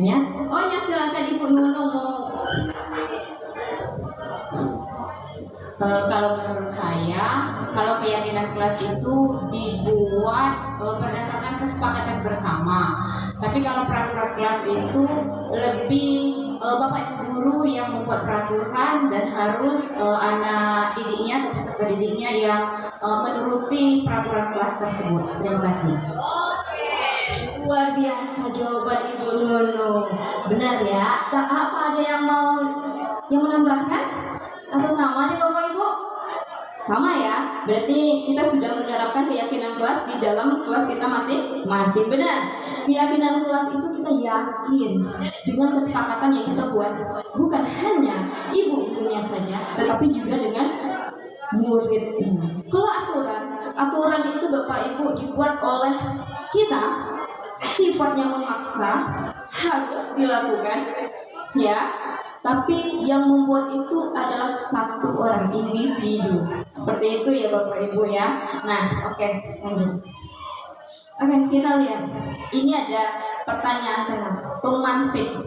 Ya, oh ya silakan Ibu Nunung mau. Kalau menurut saya, kalau keyakinan kelas itu dibuat berdasarkan kesepakatan bersama. Tapi kalau peraturan kelas itu lebih Bapak Ibu guru yang membuat peraturan dan harus anak didiknya atau peserta didiknya yang menuruti peraturan kelas tersebut. Terima kasih. Luar biasa jawaban Ibu Nunung. Benar ya? Tak apa ada yang mau yang menambahkan? Atau sama nih Bapak Ibu? Sama ya? Berarti kita sudah menerapkan keyakinan kelas di dalam kelas kita masing-masing. Benar. Keyakinan kelas itu kita yakin dengan kesepakatan yang kita buat. Bukan hanya ibu-ibunya saja, tetapi juga dengan muridnya. Kalau aturan itu Bapak Ibu dibuat oleh kita, sifatnya memaksa, harus dilakukan, ya. Tapi yang membuat itu adalah satu orang individu. Seperti itu ya Bapak Ibu ya. Nah, oke, lanjut. Oke, kita lihat. Ini ada pertanyaan tentang pemantik.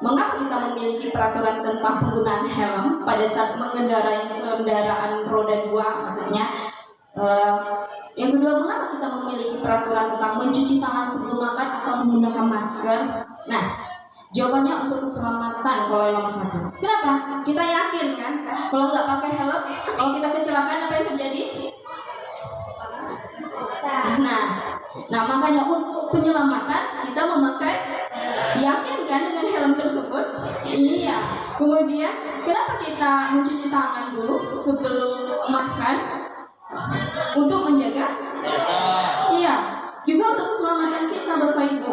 Mengapa kita memiliki peraturan tentang penggunaan helm pada saat mengendarai kendaraan roda 2, maksudnya? Yang kedua, mengapa kita memiliki peraturan tentang mencuci tangan sebelum makan atau menggunakan masker? Nah, jawabannya untuk keselamatan kalau yang nomor 1. Kenapa? Kita yakin kan, kalau nggak pakai helm, kalau kita kecelakaan apa yang terjadi? Nah makanya untuk penyelamatan kita memakai, yakin kan dengan helm tersebut? Iya. Kemudian kenapa kita mencuci tangan dulu sebelum makan? Untuk menjaga? Iya. Juga untuk keselamatan kita Bapak Ibu.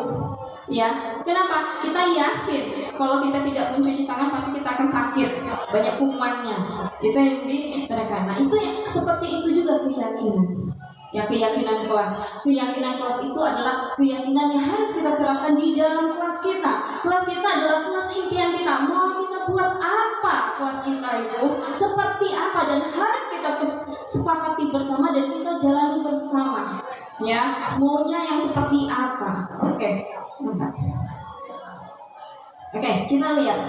Ya, kenapa? Kita yakin kalau kita tidak mencuci tangan pasti kita akan sakit, banyak kumannya. Itu yang diterapkan. Nah, itu yang seperti itu juga keyakinan. Ya, keyakinan kelas. Keyakinan kelas itu adalah keyakinan yang harus kita terapkan di dalam kelas kita. Kelas kita adalah kelas impian kita. Mau kita buat apa kelas kita itu? Seperti apa dan harus kita sepakati bersama dan kita jalani bersama. Ya, maunya yang seperti apa? Oke, kita lihat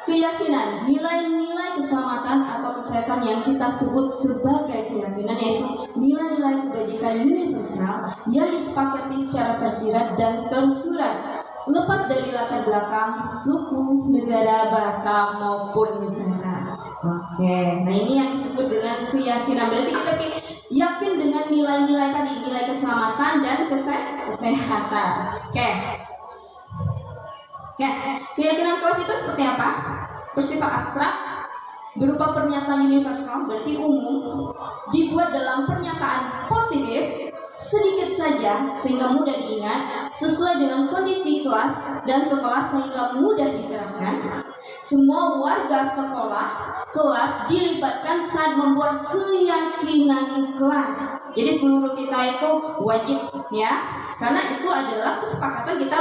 keyakinan, nilai-nilai keselamatan atau kesehatan yang kita sebut sebagai keyakinan, yaitu nilai-nilai kebajikan universal yang disepakati secara tersirat dan tersurat, lepas dari latar belakang, suku, negara, bahasa maupun negara. Oke, nah ini yang disebut dengan keyakinan. Berarti kita yakin dengan nilai-nilai tadi, nilai keselamatan dan kesehatan. Oke, keyakinan kelas itu seperti apa? Bersifat abstrak, berupa pernyataan universal, berarti umum, dibuat dalam pernyataan positif, sedikit saja sehingga mudah diingat, sesuai dengan kondisi kelas dan sekolah sehingga mudah diterapkan. Semua warga sekolah, kelas dilibatkan saat membuat keyakinan kelas. Jadi seluruh kita itu wajib, ya, karena itu adalah kesepakatan kita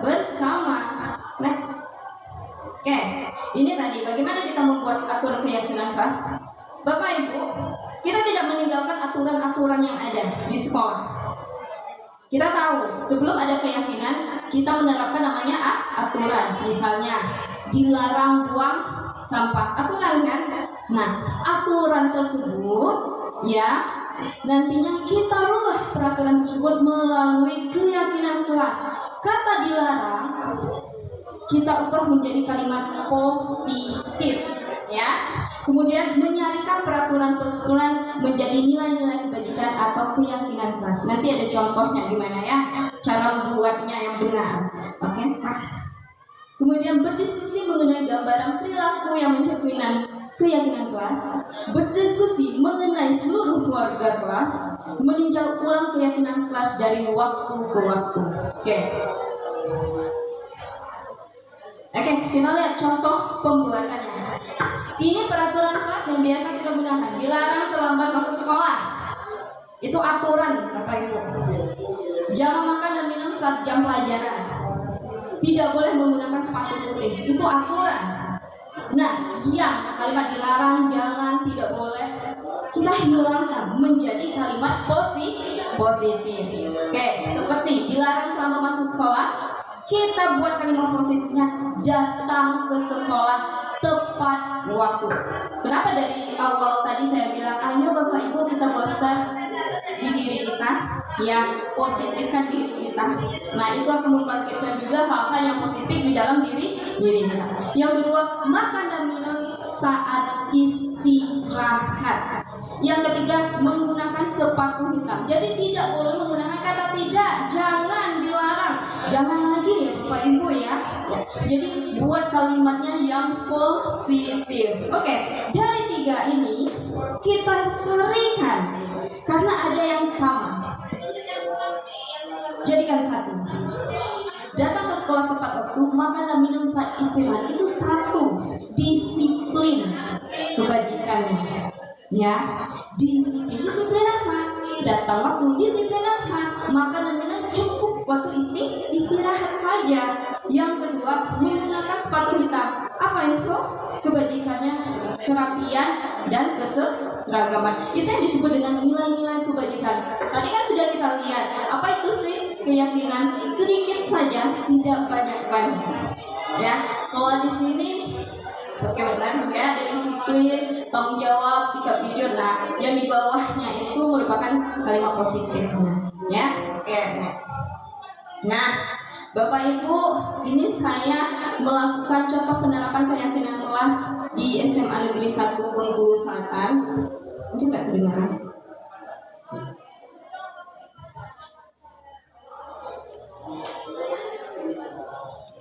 bersama. Next. Oke, ini tadi bagaimana kita membuat aturan keyakinan kelas. Bapak Ibu, kita tidak meninggalkan aturan-aturan yang ada di sekolah. Kita tahu sebelum ada keyakinan kita menerapkan namanya aturan. Misalnya dilarang buang sampah, aturan kan? Nah, aturan tersebut ya nantinya kita rubah peraturan tersebut melalui keyakinan kelas. Kata dilarang kita ubah menjadi kalimat positif, ya. Kemudian menyarikan peraturan-peraturan menjadi nilai-nilai kebajikan atau keyakinan kelas. Nanti ada contohnya gimana ya, cara membuatnya yang benar. Oke. Kemudian berdiskusi mengenai gambaran perilaku yang mencerminkan keyakinan kelas, berdiskusi mengenai seluruh warga kelas, meninjau ulang keyakinan kelas dari waktu ke waktu. Oke, kita lihat contoh pembuatannya. Ini peraturan kelas yang biasa kita gunakan. Dilarang terlambat masuk sekolah. Itu aturan, Bapak Ibu. Jangan makan dan minum saat jam pelajaran. Tidak boleh menggunakan sepatu putih. Itu aturan. Nah, yang kalimat dilarang, jangan, tidak boleh, kita hilangkan menjadi kalimat positif. Oke, seperti dilarang terlambat masuk sekolah. kita buat kalimat positifnya, datang ke sekolah tepat waktu. Kenapa dari awal tadi saya bilang, ayo Bapak Ibu kita booster di diri kita, ya, positifkan diri kita. Nah, itu akan membangkitkan juga hal-hal yang positif di dalam diri kita. Yang kedua, makan dan minum saat istirahat. Yang ketiga, menggunakan sepatu hitam. Jadi tidak boleh menggunakan kata tidak, jangan, dilarang. Jangan lagi ya Bapak Ibu ya. Jadi buat kalimatnya yang positif. Oke, dari tiga ini kita sarikan karena ada yang sama. Jadikan satu. Datang ke sekolah tepat waktu, makan dan minum saat istirahat. Itu satu, disiplin kebajikannya. Ya, disiplin apa? Datang waktu, disiplin apa? Makan dan minum cukup waktu istirahat saja. Yang kedua, menggunakan sepatu hitam. Apa itu? Kebajikannya, kerapian dan keseragaman. Itu yang disebut dengan nilai-nilai kebajikan. Tadi kan sudah kita lihat. Apa itu sih? Keyakinan sedikit saja, tidak banyak-banyak. Ya, kalau di sini oke, benar ya, ada disiplin, tanggung jawab, sikap jujur. Nah, yang di bawahnya itu merupakan kalimat positifnya, ya. Oke, next. Nah, Bapak Ibu, ini saya melakukan contoh penerapan keyakinan kelas di SMA Negeri 1 Bengkulu Selatan. Mungkin nggak kedengaran.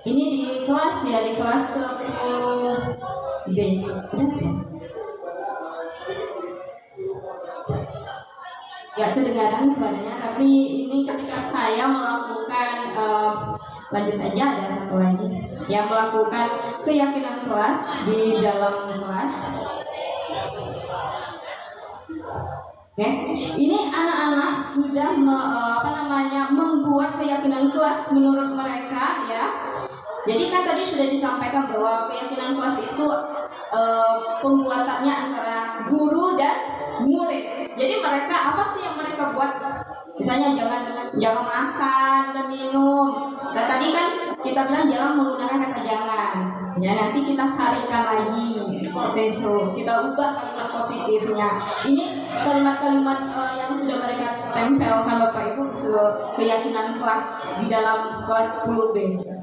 Ini di kelas ya, di kelas 10B. Gak kedengaran suaranya, tapi ini ketika saya melakukan lanjut aja, ada satu lagi yang melakukan keyakinan kelas di dalam kelas. Oke, ini anak-anak sudah membuat keyakinan kelas menurut mereka ya. Jadi kan tadi sudah disampaikan bahwa keyakinan kelas itu pembuatannya antara guru dan murid. Jadi mereka apa sih yang mereka buat? Misalnya jangan makan dan minum. Nah, tadi kan kita bilang jangan menggunakan kata jangan. Ya, nanti kita sarikan lagi seperti itu. Kita ubah kalimat positifnya. Ini kalimat-kalimat yang sudah mereka tempelkan Bapak Ibu keyakinan kelas di dalam kelas 10B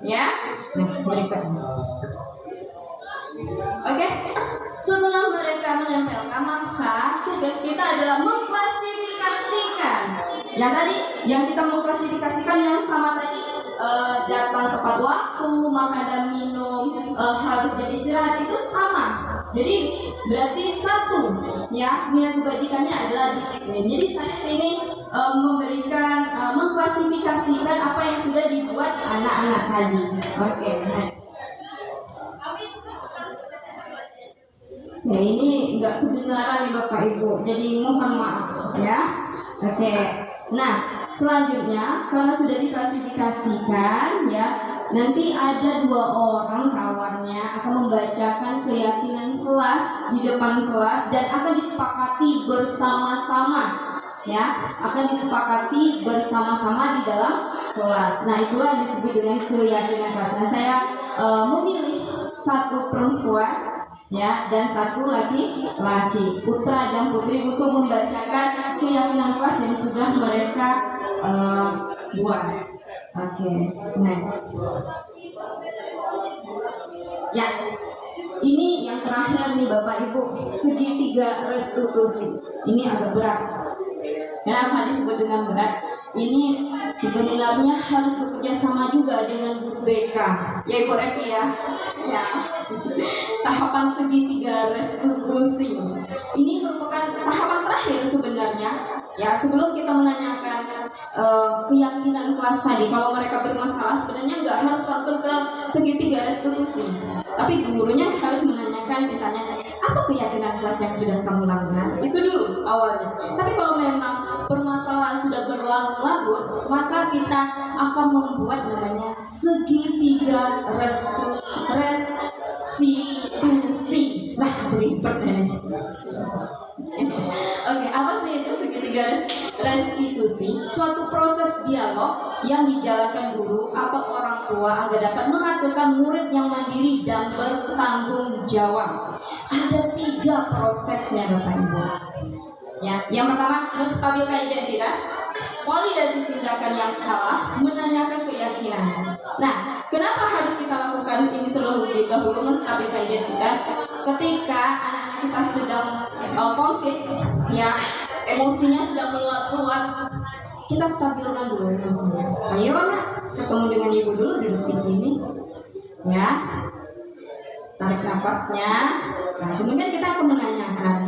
ya. Next, berikutnya. Oke, setelah mereka menempelkan, maka tugas kita adalah mengklasifikasikan. Yang tadi, yang kita mengklasifikasikan yang sama tadi, datang tepat waktu, makan dan minum, harus jadi istirahat, itu sama. Jadi berarti satu, ya, nilai kebajikannya adalah disiplin. Jadi saya sini memberikan, mengklasifikasikan apa yang sudah dibuat anak-anak tadi. Oke, next. Ya, ini nggak kedengaran nih Bapak Ibu, jadi mohon maaf ya. Oke, nah selanjutnya karena sudah diklasifikasikan ya, nanti ada 2 orang kawannya akan membacakan keyakinan kelas di depan kelas dan akan disepakati bersama-sama ya, akan disepakati bersama-sama di dalam kelas. Nah, itulah yang disebut dengan keyakinan kelas. Nah, saya memilih satu perempuan ya dan satu laki-laki, putra dan putri, untuk membacakan keyakinan kelas yang sudah mereka buat. Oke, next. Ya, ini yang terakhir nih Bapak Ibu, segitiga restitusi. Ini agak berat. Kenapa disebut dengan berat? Ini sebenarnya harus bekerja sama juga dengan guru BK, ya Ibu Repi ya. Ya. Tahapan segitiga restitusi ini merupakan tahapan terakhir sebenarnya. Ya, sebelum kita menanyakan keyakinan kelas tadi, kalau mereka bermasalah sebenarnya nggak harus langsung ke segitiga restitusi, tapi gurunya harus menanyakan misalnya apa keyakinan kelas yang sudah kamu lakukan, itu dulu awalnya. Tapi kalau memang permasalahan sudah berlarut-larut, maka kita akan membuat namanya segitiga restitusi. Nah, beribet ini. Oke, apa sih itu segitiga restitusi? Suatu proses dialog yang dijalankan guru atau orang tua agar dapat menghasilkan murid yang mandiri dan bertanggung jawab. Ada 3 prosesnya Bapak Ibu. Ya, yang pertama menstabilkan identitas, validasi tindakan yang salah, menanyakan keyakinan. Nah, kenapa harus kita lakukan ini terlebih dahulu menstabilkan identitas? Ketika anak-anak kita sedang konflik, ya emosinya sudah keluar, kita stabilkan dulu emosinya. Ayo anak, ketemu dengan ibu dulu, duduk di sini, ya. Tarik nafasnya. Nah, kemudian kita akan menanyakan,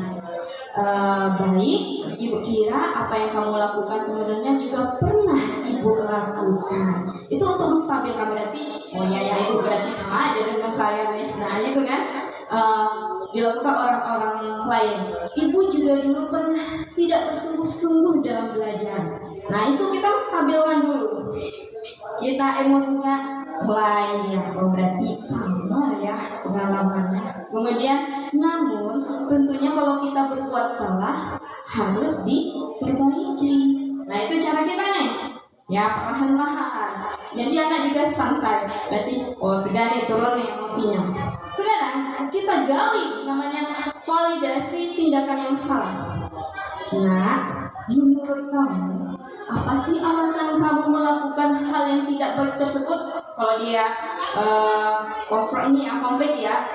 baik, ibu kira apa yang kamu lakukan sebenarnya juga pernah ibu lakukan. Itu untuk menstabilkan, berarti, oh ya ibu berarti sama aja dengan saya nih. Nah itu kan dilakukan orang-orang lain. Ibu juga dulu pernah tidak bersungguh-sungguh dalam belajar. Nah itu kita stabilkan dulu. Kita emosinya mulai ya, oh berarti sama ya pengalamannya. Kemudian, namun tentunya kalau kita berbuat salah harus diperbaiki. Nah itu cara kita nih, ya perlahan-lahan. Jadi anak juga santai. Berarti, oh sudah nih turun nih emosinya. Sekarang kita gali namanya validasi tindakan yang salah. Nah, menurut kamu, apa sih alasan kamu melakukan hal yang tidak baik tersebut? Kalau dia konflik ya.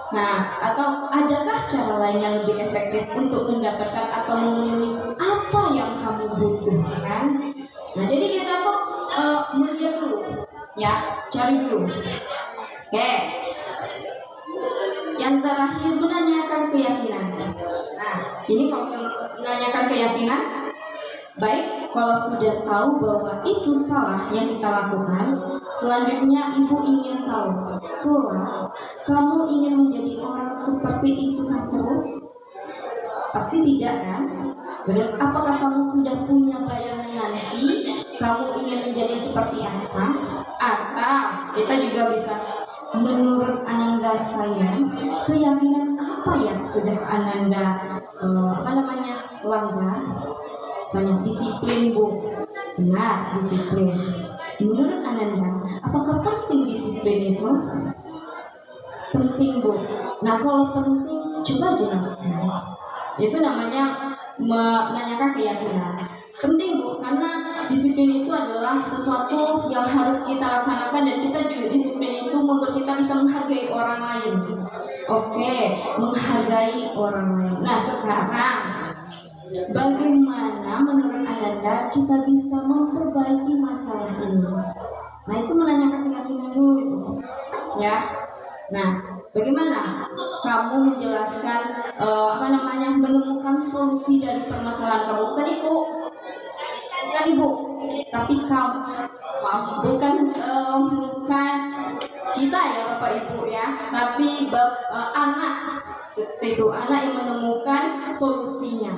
Nah, atau adakah cara lain yang lebih efektif untuk mendapatkan atau memenuhi apa yang kamu butuhkan? Nah, jadi kita tuh melihat dulu, ya, cari dulu. Oke. Yang terakhir, menanyakan keyakinan. Nah, ini kalau menanyakan keyakinan, baik, kalau sudah tahu bahwa itu salah yang kita lakukan, selanjutnya ibu ingin tahu, kelak kamu ingin menjadi orang seperti itu kan terus? Pasti tidak kan? Terus apakah kamu sudah punya bayangan nanti kamu ingin menjadi seperti apa? Atau kita juga bisa, menurut Ananda sayang, keyakinan apa yang sudah Ananda langgar? Misalnya disiplin Bu, benar disiplin. Menurut Ananda, apakah penting disiplin itu? Penting Bu. Nah kalau penting, coba jelaskan. Itu namanya menanyakan keyakinan. Penting Bu, karena disiplin itu adalah sesuatu yang harus kita laksanakan, dan kita juga disiplin itu membuat kita bisa menghargai orang lain. Oke, menghargai orang lain. Nah sekarang, bagaimana menurut Anda kita bisa memperbaiki masalah ini? Nah itu menanyakan keyakinan dulu itu, ya. Nah, bagaimana kamu menjelaskan menemukan solusi dari permasalahan kamu? Bukan ibu, tapi kamu, bukan kita ya Bapak Ibu ya, tapi anak itu anak yang menemukan solusinya.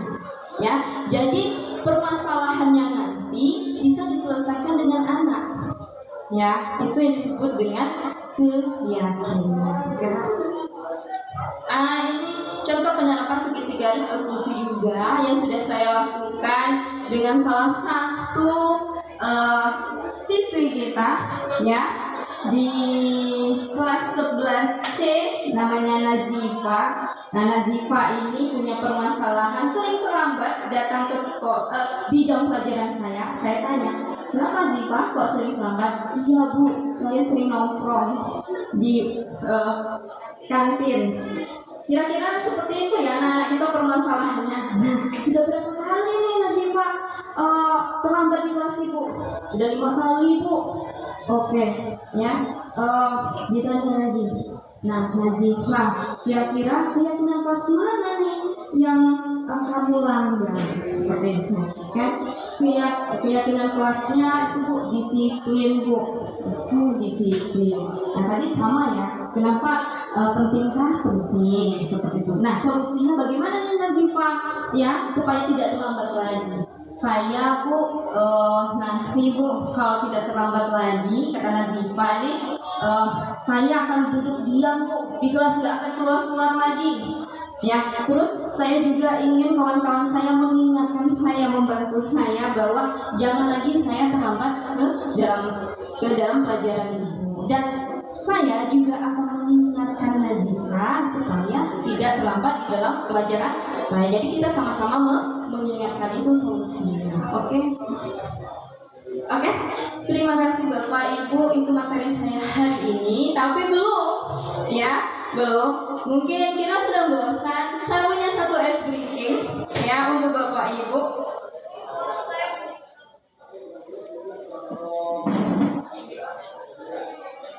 Ya, jadi permasalahannya nanti bisa diselesaikan dengan anak. Ya, itu yang disebut dengan keyakinan. Ini contoh penerapan segitiga garis diskusi juga yang sudah saya lakukan dengan salah satu siswi kita, ya, di kelas 11C, namanya Nazifa. Nah, Nazifa ini punya permasalahan sering terlambat datang ke sekolah di jam pelajaran saya. Saya tanya, kenapa Nazifa kok sering terlambat? Iya Bu, saya sering nongkrong di kantin. Kira-kira seperti itu ya anak-anak kita permasalahannya. Nah, sudah berapa kali nih Nazifa terlambat di kelas Ibu? Sudah 5 kali Bu. Oke, ya, ditanya lagi. Nah, Nazifa, kira-kira keyakinan kelas mana nih yang kamu langgar? Seperti itu, kan? Keyakinan kelasnya itu Bu, disiplin Bu. Disiplin. Nah, tadi sama ya. Kenapa pentingkah? Penting, seperti itu. Nah, solusinya bagaimana nih Nazifa? Ya, supaya tidak terlambat lagi. Saya Bu, nanti Bu kalau tidak terlambat lagi, kata Nazifa nih, saya akan duduk diam Bu di kelas, tidak akan keluar lagi. Ya, terus saya juga ingin kawan-kawan saya mengingatkan saya, membantu saya bahwa jangan lagi saya terlambat ke dalam pelajaran ini. Dan saya juga akan mengingatkan Nazira supaya tidak terlambat di dalam pelajaran saya. Jadi kita sama-sama mengingatkan itu solusinya. Oke? Oke, terima kasih Bapak Ibu, itu materi saya hari ini. Tapi belum, ya, belum. Mungkin kita sudah bosan. Saya punya satu ice breaking, ya, untuk Bapak Ibu.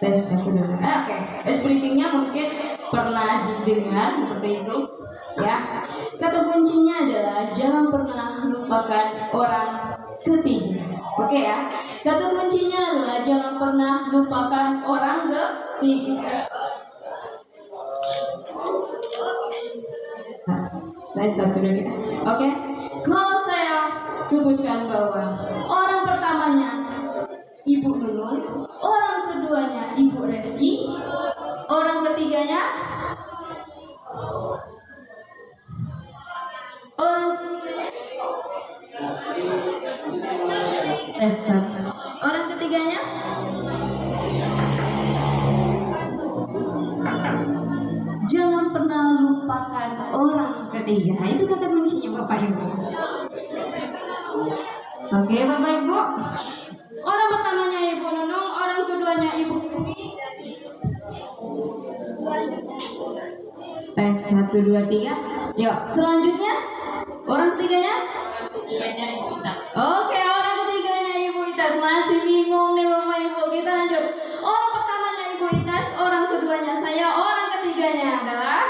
Tes satu dulu. Oke, ice breakingnya mungkin pernah didengar seperti itu, ya. Kata kuncinya adalah jangan pernah lupakan orang ketiga. Oke ya, kata kuncinya adalah jangan pernah lupakan orang ketiga. Nah, satu dulu kita. Oke, kalau saya sebutkan bahwa orang pertamanya Ibu Nunung, orang keduanya Ibu Revi, orang ketiganya orang ketiganya jangan pernah lupakan orang ketiga. Itu kata kuncinya Bapak Ibu. Oke Bapak Ibu, orang pertamanya Ibu Nunung, orang keduanya Ibu. Tes 1, 2, 3. Yuk selanjutnya orang ketiganya. Oke, orang ketiganya Ibu Itas. Masih bingung nih Bapak Ibu. Kita lanjut. Orang pertamanya Ibu Itas, orang keduanya saya, orang ketiganya adalah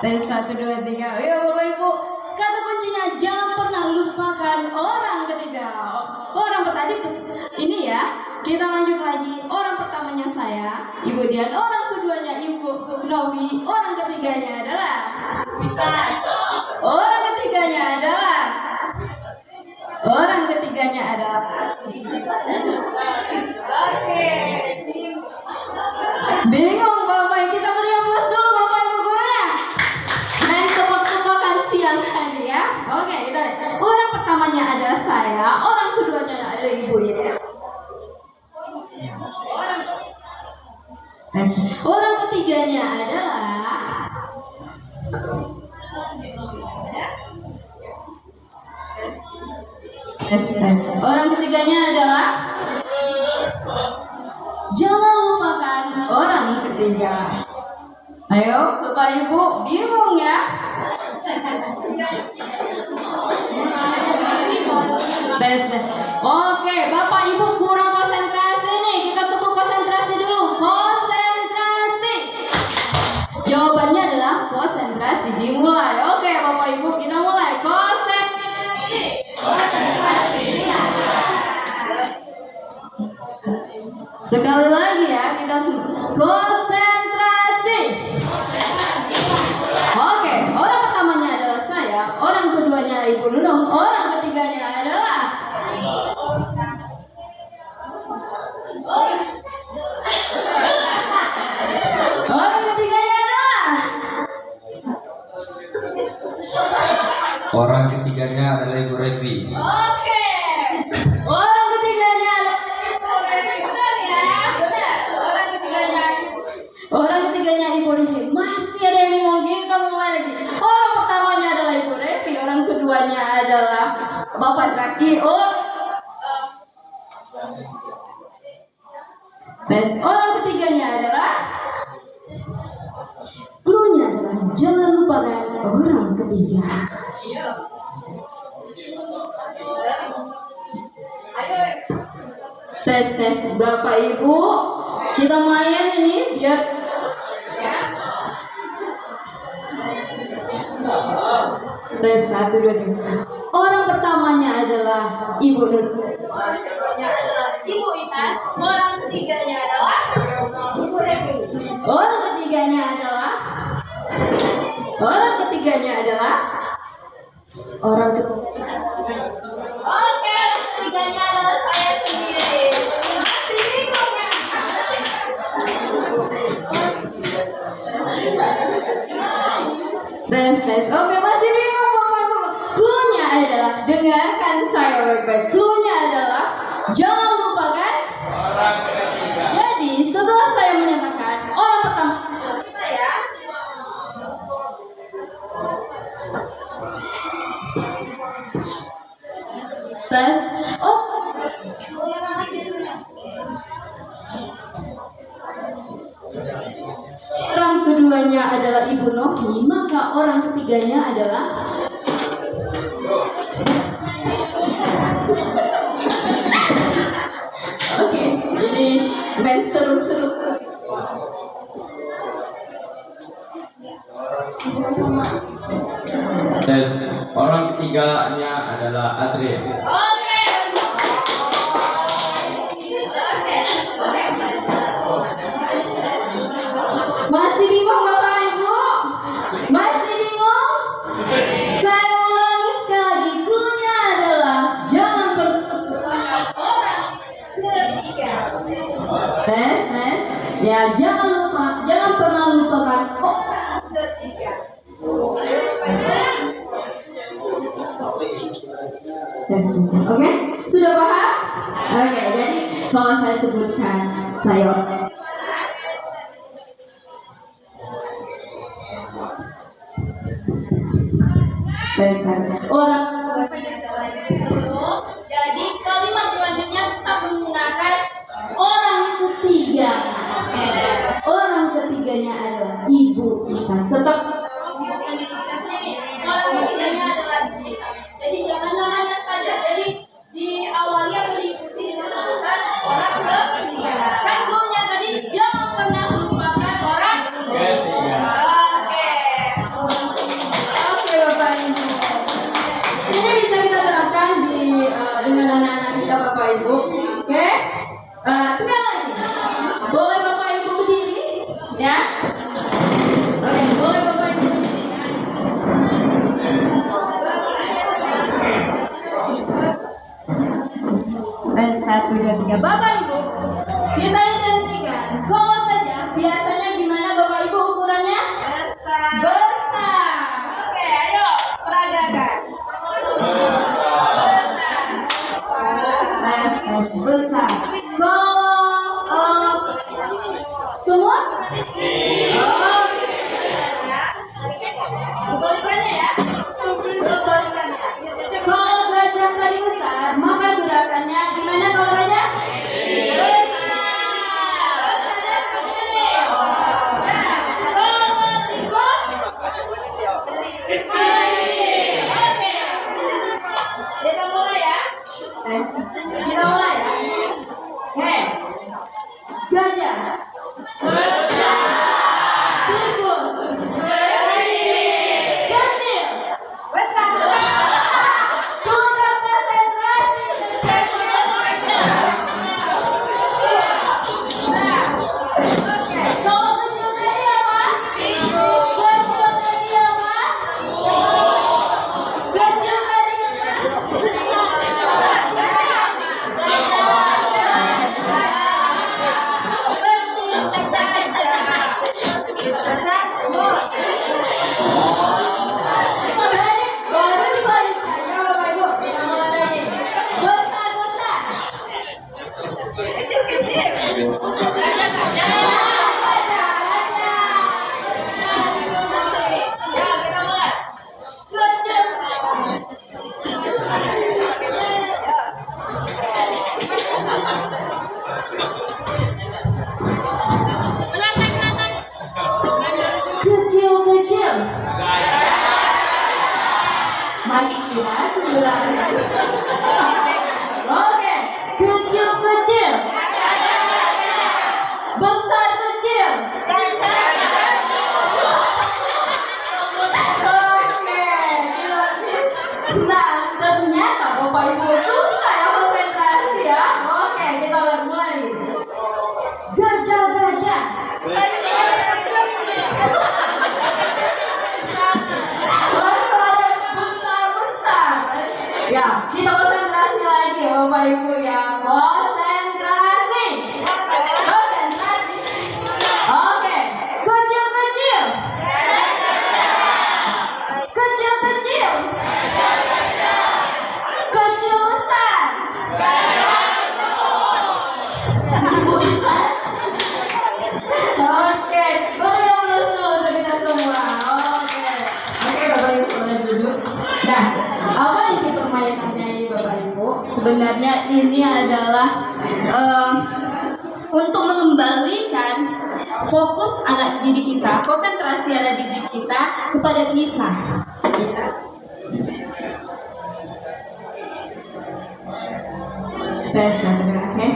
tes 1, 2, 3. Ayo Bapak Ibu, kata kuncinya jangan pernah lupakan orang ketiga. Orang pertama ini ya. Kita lanjut lagi. Orang pertamanya saya, Ibu Dian. Orang keduanya Ibu Novi. Orang ketiganya adalah Orang ketiganya adalah Oke. Bingung Bapak, kita beri aplaus dulu Bapak Ibu gurunya. Main tebak-tebakan siang hari ya. Oke, kita lihat. Orang pertamanya adalah saya, orang keduanya adalah Ibu ya. Orang ketiganya adalah Orang ketiganya adalah jangan lupakan orang ketiga. Ayo Bapak Ibu, bingung ya? Tes. Oke, Bapak Ibu kurang konsentrasi nih. Kita tepuk konsentrasi dulu. Konsentrasi. Jawabannya adalah konsentrasi. Dimulai. Oke, Bapak Ibu, kita mulai. Konsentrasi. Sekali lagi ya, kita konsentrasi. Oke, orang pertamanya adalah saya, orang keduanya Ibu Nunung, orang ketiganya adalah Orang ketiganya adalah Ibu Revi. Oke. Orang ketiganya adalah Ibu Revi. Benar ya? Benar. Orang ketiganya Ibu Revi. Masih ada yang bingung, kita mulai lagi. Orang pertamanya adalah Ibu Revi. Orang keduanya adalah Bapak Zaki. Orang ketiganya adalah cluenya adalah jangan lupakan orang ketiga. Tes Bapak Ibu, kita main ini biar tes 1, 2, 3. Orang pertamanya adalah Ibu Nur. Orang keduanya adalah Ibu Itas. Orang ketiganya adalah Ibu Revi. Orang ketiganya adalah orang ketiganya adalah orang ketiganya adalah saya Tes. Oke, masih bingung Bapak Ibu. Clue-nya adalah, dengarkan saya baik-baik. Clue-nya adalah jangan lupakan Orang ketiga. Jadi setelah saya menyatakan orang pertama saya, tes. Oh, orang keduanya adalah Ibu Novi, maka orang ketiganya adalah Oke, jadi main seru-seru. Tes. Orang ketiganya adalah Azril. Oke. Masih bingung Bapak Ibu? Masih bingung? Saya ulangi sekali lagi, clue-nya adalah jangan berlupakan orang ketiga. Tes. Ya, jangan pernah lupakan orang ketiga. Tes. Oke? Sudah paham? Oke, jadi kalau saya sebutkan saya orang jadi kalimat selanjutnya tetap menggunakan orang ketiga. Orang ketiganya adalah ibu kita. Tetap orang ketiganya adalah ibu kita. Jadi jangan namanya saja. Jadi diawali atau diikuti dengan sebutan orang ketiga. Kan clue-nya tadi jangan pernah lupakan orang ketiga. Oke Bapak Ibu. Ini bisa kita terapkan dengan anak-anak kita Bapak Ibu. Oke. Sekali lagi. Boleh Bapak Ibu berdiri, ya. Oke, boleh Bapak Ibu berdiri. Dan 1, 2, 3. Bapak Ibu, kita identikan. Kalau saja biasanya gimana Bapak Ibu ukurannya? Besar. Oke, ayo peragakan. Besar. Kalau semua? Oke. Kebalikannya ya. Kebalikannya. Kalau gajah tadi besar, maka gerakannya gimana kalau gajah? Kita mulai ya. Oke. Gajah. Tikus. Kecil. Tunda konsentrasi. Oke. Kalau kecil tadi apa? Kecil tadi apa? Kecil tadi baru dibalik aja Bapak Ibu. Kita mulai lagi. Besar. Kecil. Ya, kita mulai. Kecil. Kecil. Masih aku bilang. Oke, kecil. Besar kecil. Oke, nah ternyata Bapak Ibu susah ya konsentrasi ya. Oke, kita mulai. Gajah. Besar. Ya, kita konsentrasi lagi Bapak Ibu ya. Konsentrasi. Oke, kecil. sebenarnya ini adalah untuk mengembalikan fokus anak didik kita, konsentrasi anak didik kita kepada kita. Ya. Tes, oke.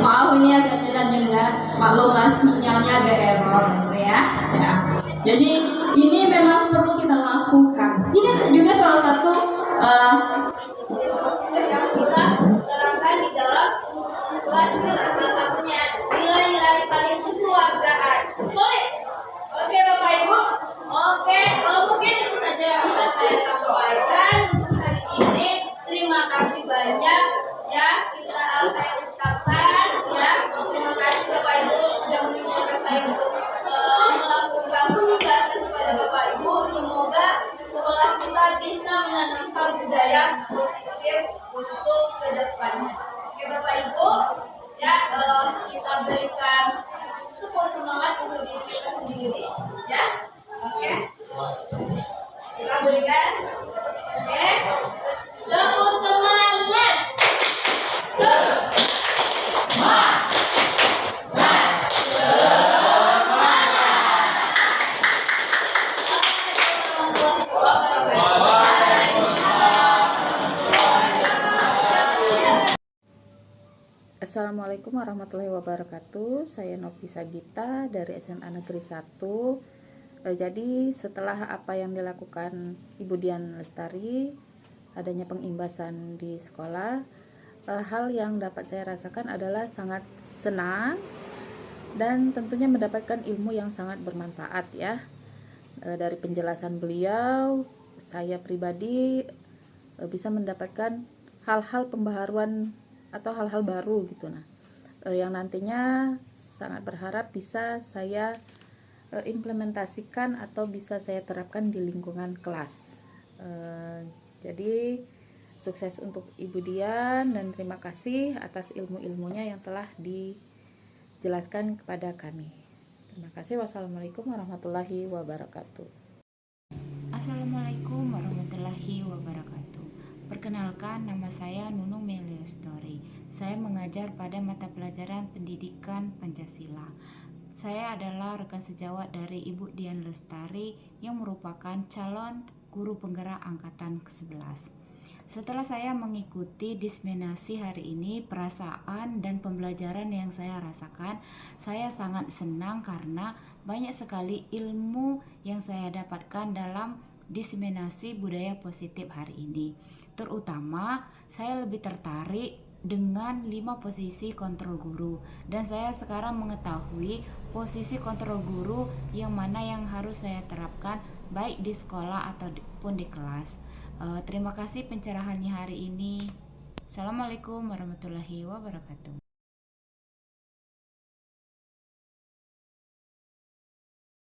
Maaf ini agak tidak dengar, maklumlah sinyalnya agak error ya. Ya. Jadi ini memang perlu kita lakukan. Ini juga salah satu yang kita terapkan di dalam kelas kita, salah satunya nilai-nilai saling kekeluargaan. Solid. Oke Bapak Ibu. Oke, mungkin itu saja yang bisa saya sampaikan untuk hari ini. Terima kasih banyak ya, saya ucapkan ya. Terima kasih Bapak Ibu sudah mengingatkan saya untuk melakukan penugasan kepada Bapak Ibu. Semoga sekolah kita bisa menanamkan budaya positif untuk ke depannya. Oke Bapak Ibu, ya kita berikan tepuk semangat untuk diri kita sendiri, ya. Oke, kita berikan, oke, tepuk semangat. Assalamualaikum warahmatullahi wabarakatuh. Saya Nopisa Gita dari SMA Negeri 1. Jadi setelah apa yang dilakukan Ibu Dian Lestari, adanya pengimbasan di sekolah, hal yang dapat saya rasakan adalah sangat senang dan tentunya mendapatkan ilmu yang sangat bermanfaat ya. Dari penjelasan beliau, saya pribadi bisa mendapatkan hal-hal pembaharuan atau hal-hal baru gitu. Yang nantinya sangat berharap bisa saya implementasikan atau bisa saya terapkan di lingkungan kelas. Jadi sukses untuk Ibu Dian dan terima kasih atas ilmu-ilmunya yang telah dijelaskan kepada kami. Terima kasih. Wassalamualaikum warahmatullahi wabarakatuh. Assalamualaikum warahmatullahi wabarakatuh. Perkenalkan, nama saya Nunung Meliostori. Saya mengajar pada mata pelajaran Pendidikan Pancasila. Saya adalah rekan sejawat dari Ibu Dian Lestari yang merupakan calon guru penggerak angkatan ke-11. Setelah saya mengikuti disseminasi hari ini, perasaan dan pembelajaran yang saya rasakan, saya sangat senang karena banyak sekali ilmu yang saya dapatkan dalam disseminasi budaya positif hari ini. Terutama saya lebih tertarik dengan 5 posisi kontrol guru, dan saya sekarang mengetahui posisi kontrol guru yang mana yang harus saya terapkan baik di sekolah ataupun di kelas. Terima kasih pencerahannya hari ini. Assalamualaikum warahmatullahi wabarakatuh.